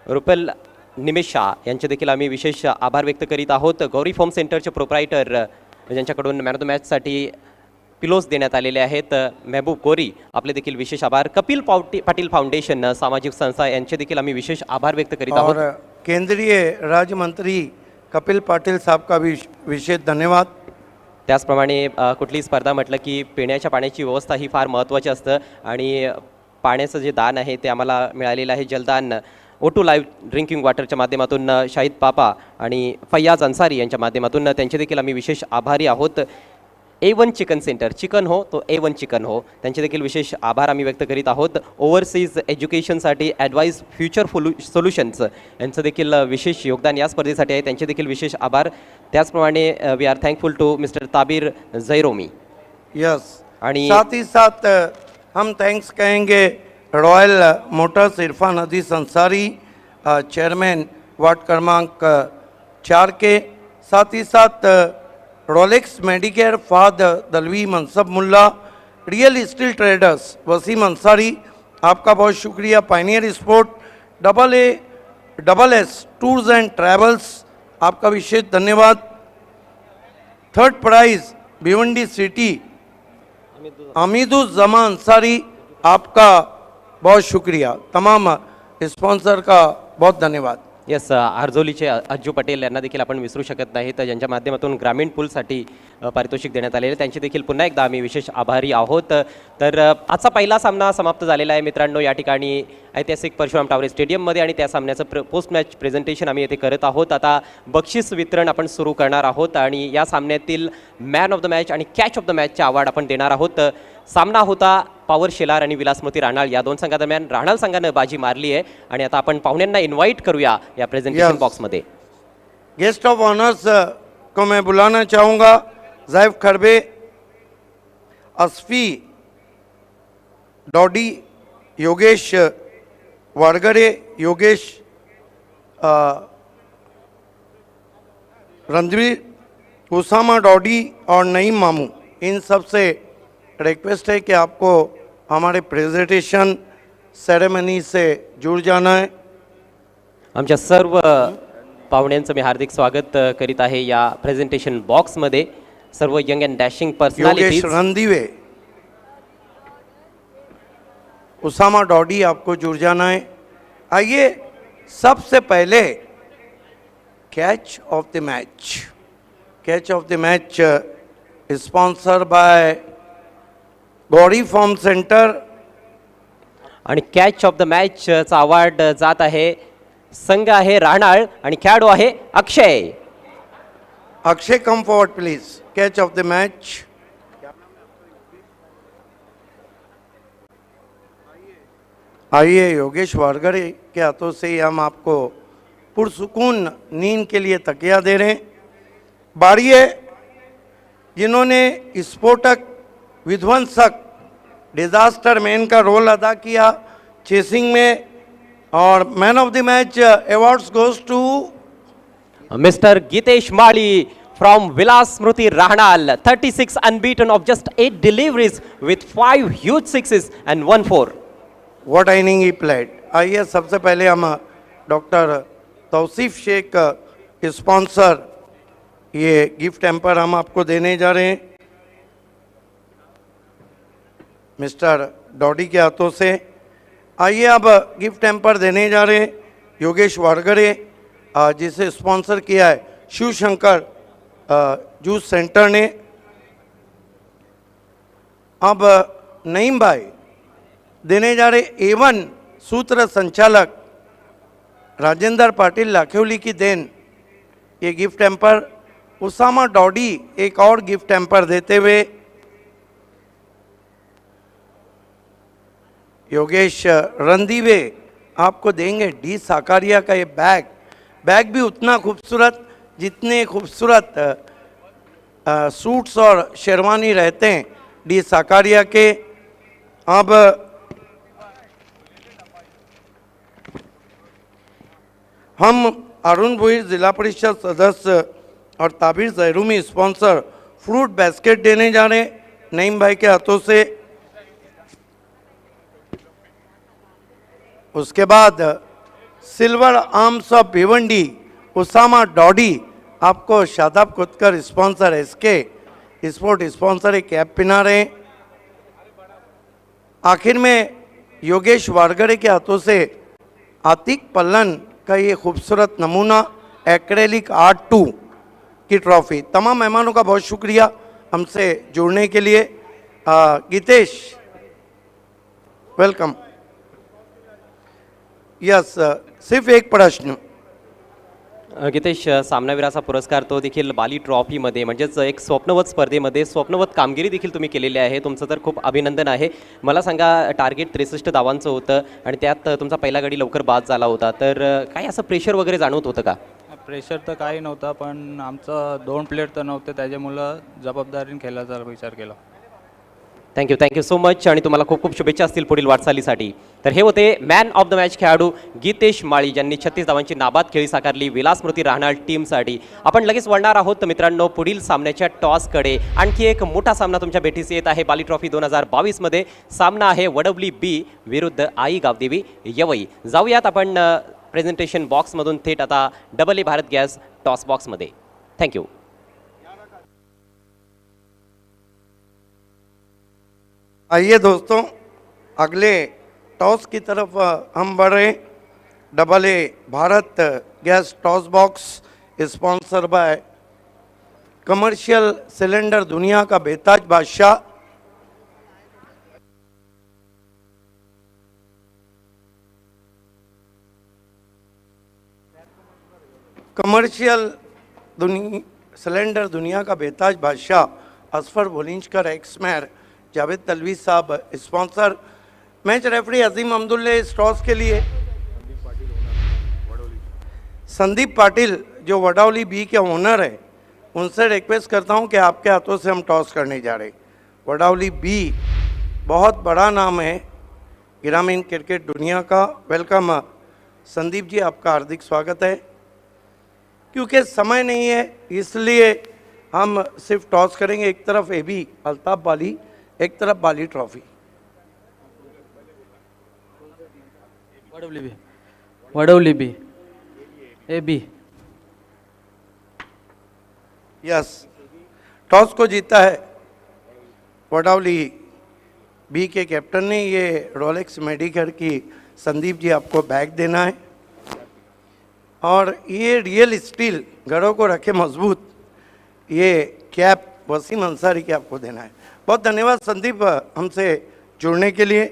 रुपेल निमेश शाह यांचे देखील आम्ही विशेष आभार व्यक्त करीत आहोत. गौरी फोम सेंटरचे प्रोप्रायटर, ज्यांच्याकडून मॅन ऑफ द मॅचसाठी पिलोज देण्यात आलेले आहेत, महबूब गोरी, आपले देखील विशेष आभार. कपिल पाटील फाउंडेशन सामाजिक संस्था, यांचे देखील आम्ही विशेष आभार व्यक्त करीत आहोत. और केंद्रीय राज्य मंत्री कपिल पाटिल साहब का भी विशेष धन्यवाद. त्याचप्रमाणे कुठलीही स्पर्धा म्हटलं की पिण्याच्या पाण्याची व्यवस्था ही फार महत्त्वाची असतं आणि पाण्याचं जे दान आहे ते आम्हाला मिळालेलं आहे. जलदान O2 लाईव्ह ड्रिंकिंग वॉटरच्या माध्यमातून शाहिद पापा आणि फैयाज अन्सारी यांच्या माध्यमातून त्यांचे देखील आम्ही विशेष आभारी आहोत. A1 चिकन सेंटर, चिकन हो तो A1 चिकन हो, त्यांचे देखील विशेष आभार आम्ही व्यक्त करीत आहोत. ओव्हरसीज एज्युकेशनसाठी ॲडवाईस फ्युचर सोल्युशन्स यांचं देखील विशेष योगदान या स्पर्धेसाठी आहे, त्यांचे देखील विशेष आभार. त्याचप्रमाणे we are thankful to mister Tabir Jairomi. Yes, आणि साथ ही साथ हम थैंक्स कहेंगे royal motors Irfan Aziz Ansari, chairman ward क्रमांक 4 के। साथ ही साथ Rolex Medicare Fahad Dalvi Mansab Mulla, real steel traders Waseem Ansari, आपका बहुत शुक्रिया। Pioneer sport, AA/SS tours and travels, आपका विशेष धन्यवाद। Third prize Bhiwandi city Amiduzzama Ansari, आपका बहुत शुक्रिया। तमाम स्पॉन्सर का बहुत धन्यवाद। यस, आर्जोलीचे अज्जू पटेल यांना देखील आपण विसरू शकत नाही, तर ज्यांच्या माध्यमातून ग्रामीण पूलसाठी पारितोषिक देण्यात आलेले, त्यांचे देखील पुन्हा एकदा आम्ही विशेष आभारी आहोत। तर आजचा पहिला सामना समाप्त झालेला आहे मित्रांनो, या ठिकाणी ऐतिहासिक परशुराम टावरे स्टेडियममध्ये, आणि त्या सामन्याचं पोस्ट मॅच प्रेझेंटेशन आम्ही येथे करत आहोत। आता बक्षीस वितरण आपण सुरू करणार आहोत आणि या सामन्यातील मॅन ऑफ द मॅच आणि कॅच ऑफ द मॅचचे अवॉर्ड आपण देणार आहोत। सामना होता पॉवर शेलार आणि विलासमती राणाळ या दोन संघादरम्यान। राणाळ संघानं बाजी मारली आहे आणि आता आपण पाहुण्यांना इन्व्हाइट करूया या प्रेझेंटेशन बॉक्समध्ये। गेस्ट ऑफ ऑनर्स को मैं बुलाना चाहूँगा। ज़ैफ खरबे, असफी डॉडी, योगेश वारगरे, योगेश रणधीर, उसामा डॉडी और नईम मामू, इन सब से रिक्वेस्ट है कि आपको हमारे प्रेजेंटेशन सेरेमनी से जुड़ जाना है। आमच्या सर्व पाहुण्यांचं मी हार्दिक स्वागत करीत आहे या प्रेझेंटेशन बॉक्समध्ये। सर्व young and dashing Yogesh personalities, Randive, Usama Dodi, आपको जुड़ जाना है। आइए सबसे पहले catch of the match. Catch of the match sponsor by Gauri form centre, आणि कॅच ऑफ द मॅचचा अवॉर्ड जात आहे, संघ आहे राणाळ आणि खेळाडू आहे Akshay. Akshay come forward please. Catch of the match आइए योगेश वारगरे के हाथों से ही हम आपको पुरसुकून नींद के लिए तकिया दे रहे हैं। बारी है जिन्होंने स्फोटक विध्वंसक डिजास्टर मैन का रोल अदा किया, चेसिंग में और man of the match awards goes to Mr. Gitesh Mali from Vilas Smriti Rahnal, 36 unbeaten of just 8 deliveries with 5 huge sixes and 1 4. What inning he played. आइए सबसे पहले हम डॉक्टर तौसीफ शेख स्पॉन्सर ये गिफ्ट हैम्पर हम आपको देने जा रहे हैं मिस्टर डॉडी के हाथों से। आइए अब गिफ्ट हैम्पर देने जा रहे हैं योगेश वारगरे जिसे स्पॉन्सर किया है शिव शंकर जूस सेंटर ने। अब नईम भाई देने जा रहे A1 सूत्र संचालक राजेंद्र पाटिल लाखेवली की देन ये गिफ्ट हैम्पर। उसामा डॉडी एक और गिफ्ट हैम्पर देते हुए योगेश रंधीवे आपको देंगे डी साकारिया का ये बैग भी उतना खूबसूरत जितने खूबसूरत सूट्स और शेरवानी रहते हैं डी साकारिया के। अब हम अरुण भोईर जिला परिषद सदस्य और ताबिर जहरूमी स्पॉन्सर फ्रूट बास्केट देने जा रहे हैं नईम भाई के हाथों से। उसके बाद silver arms of Bhiwandi Usama Dodi आपको Shadab Kutkar sponsor SK sport sponsor एक कैप पिना रहे हैं। आखिर में योगेश वारगरे के हाथों से आतिक पल्लन का ये खूबसूरत नमूना एक्रेलिक आर्ट 2 की ट्रॉफी। तमाम मेहमानों का बहुत शुक्रिया हमसे जुड़ने के लिए। गीतेश वेलकम। यस सिर्फ एक प्रश्न गीतेश सामनावीराचा पुरस्कार तो देखील बाली ट्रॉफीमध्ये म्हणजेच एक स्वप्नवत स्पर्धेमध्ये स्वप्नवत कामगिरी देखील तुम्ही केलेली आहे। तुमचं तर खूप अभिनंदन आहे। मला सांगा टार्गेट 63 धावांचं होतं आणि त्यात तुमचा पहिला गडी लवकर बाद झाला होता तर काय असं प्रेशर वगैरे जाणवत होतं का? प्रेशर तर काही नव्हतं पण आमचं 2 प्लेयर तर नव्हते त्याच्यामुळं जबाबदारीने खेळायचा विचार केला। थँक्यू सो मच आणि तुम्हाला खूप खूप शुभेच्छा असतील पुढील वाटचालीसाठी। तर हे होते मॅन ऑफ द मॅच खेळाडू गीतेश माळी ज्यांनी 36 धावांची नाबाद खेळी साकारली विलास स्मृती राहणार टीमसाठी। आपण लगेच वळणार आहोत मित्रांनो पुढील सामन्याच्या टॉसकडे। आणखी एक मोठा सामना तुमच्या भेटीस येत आहे बाली ट्रॉफी 2022 मध्ये। सामना आहे वडवली बी विरुद्ध आई गावदेवी यवई। जाऊयात आपण प्रेझेंटेशन बॉक्समधून थेट आता AA भारत गॅस टॉस बॉक्समध्ये। थँक्यू। आइए दोस्तों अगले टॉस की तरफ हम बढ़ रहे हैं। AA Bharat gas toss box sponsor by commercial cylinder दुनिया का बेताज बादशाह सिलेंडर दुनिया का बेताज बादशाह असफर बोलिंजकर एक्समैर जावेद तलवी साहब स्पॉन्सर। मैच रेफरी अजीम अब्दुल्ले इस टॉस के लिए संदीप पाटिल जो वडावली बी के ओनर है उनसे रिक्वेस्ट करता हूं कि आपके हाथों से हम टॉस करने जा रहे हैं। वडावली बी बहुत बड़ा नाम है ग्रामीण क्रिकेट दुनिया का। वेलकम संदीप जी, आपका हार्दिक स्वागत है। क्योंकि समय नहीं है इसलिए हम सिर्फ टॉस करेंगे। एक तरफ AB अल्ताफ बाली, एक तरफ बाली ट्रॉफी। वडवली बी AB। यस, टॉस को जीता है वडावली बी के कैप्टन ने। ये रोलेक्स मेडिकेयर की संदीप जी आपको बैग देना है और ये रियल स्टील घरों को रखे मजबूत ये कैप वसीम अंसारी के आपको देना है। बहुत धन्यवाद संदीप हमसे जुड़ने के लिए।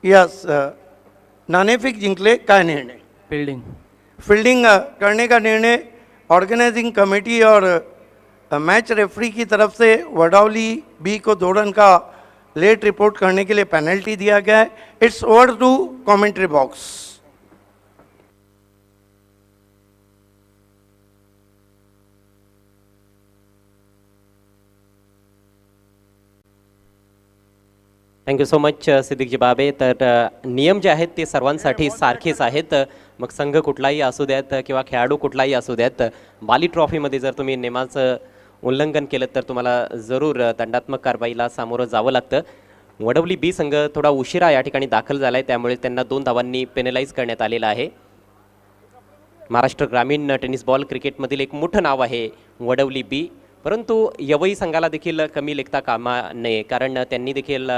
यस, नाणेफेक जिंकले काय निर्णय? फील्डिंग करने का निर्णय ऑर्गेनाइजिंग कमेटी और मैच रेफरी की तरफ से वडावली बी को 2 रन का लेट रिपोर्ट करने के लिए पेनल्टी दिया गया है। It's over to commentary box. Thank you so much Siddiqji बाबे. तर नियम जे आहेत ते सर्वांसाठी सारखेच आहेत. मग संघ कुठलाही असू द्यात किंवा खेळाडू कुठलाही असू द्यात, बाली ट्रॉफीमध्ये जर तुम्ही नियमाचं उल्लंघन केलं तर तुम्हाला जरूर दंडात्मक कारवाईला सामोरं जावं लागतं. वडवली बी संघ थोडा उशिरा या ठिकाणी दाखल झाला आहे, त्यामुळे त्यांना 2 धावांनी पेनलाइज करण्यात आलेलं आहे. महाराष्ट्र ग्रामीण टेनिस बॉल क्रिकेटमधील एक मोठं नाव आहे वडवली बी, परंतु यवई संघाला देखील कमी लेखता कामा नये, कारण त्यांनी देखील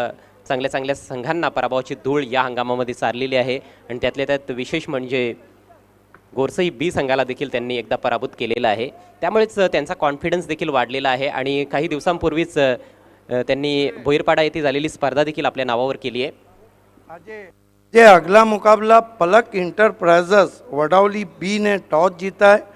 चांगल्या चांगल्या संघांना पराभवाची धूळ या हंगामामध्ये सारलेली आहे. आणि त्यातल्या त्यात विशेष म्हणजे गोरसई बी संघाला देखील त्यांनी एकदा पराभूत केलेला आहे. त्यामुळेच त्यांचा कॉन्फिडन्स देखील वाढलेला आहे. आणि काही दिवसांपूर्वीच त्यांनी बोईरपाडा येथे झालेली स्पर्धा देखील आपल्या नावावर केली आहे. ये अगला मुकाबला पलक इंटरप्राइजेस वडावली बी ने टॉस जीता है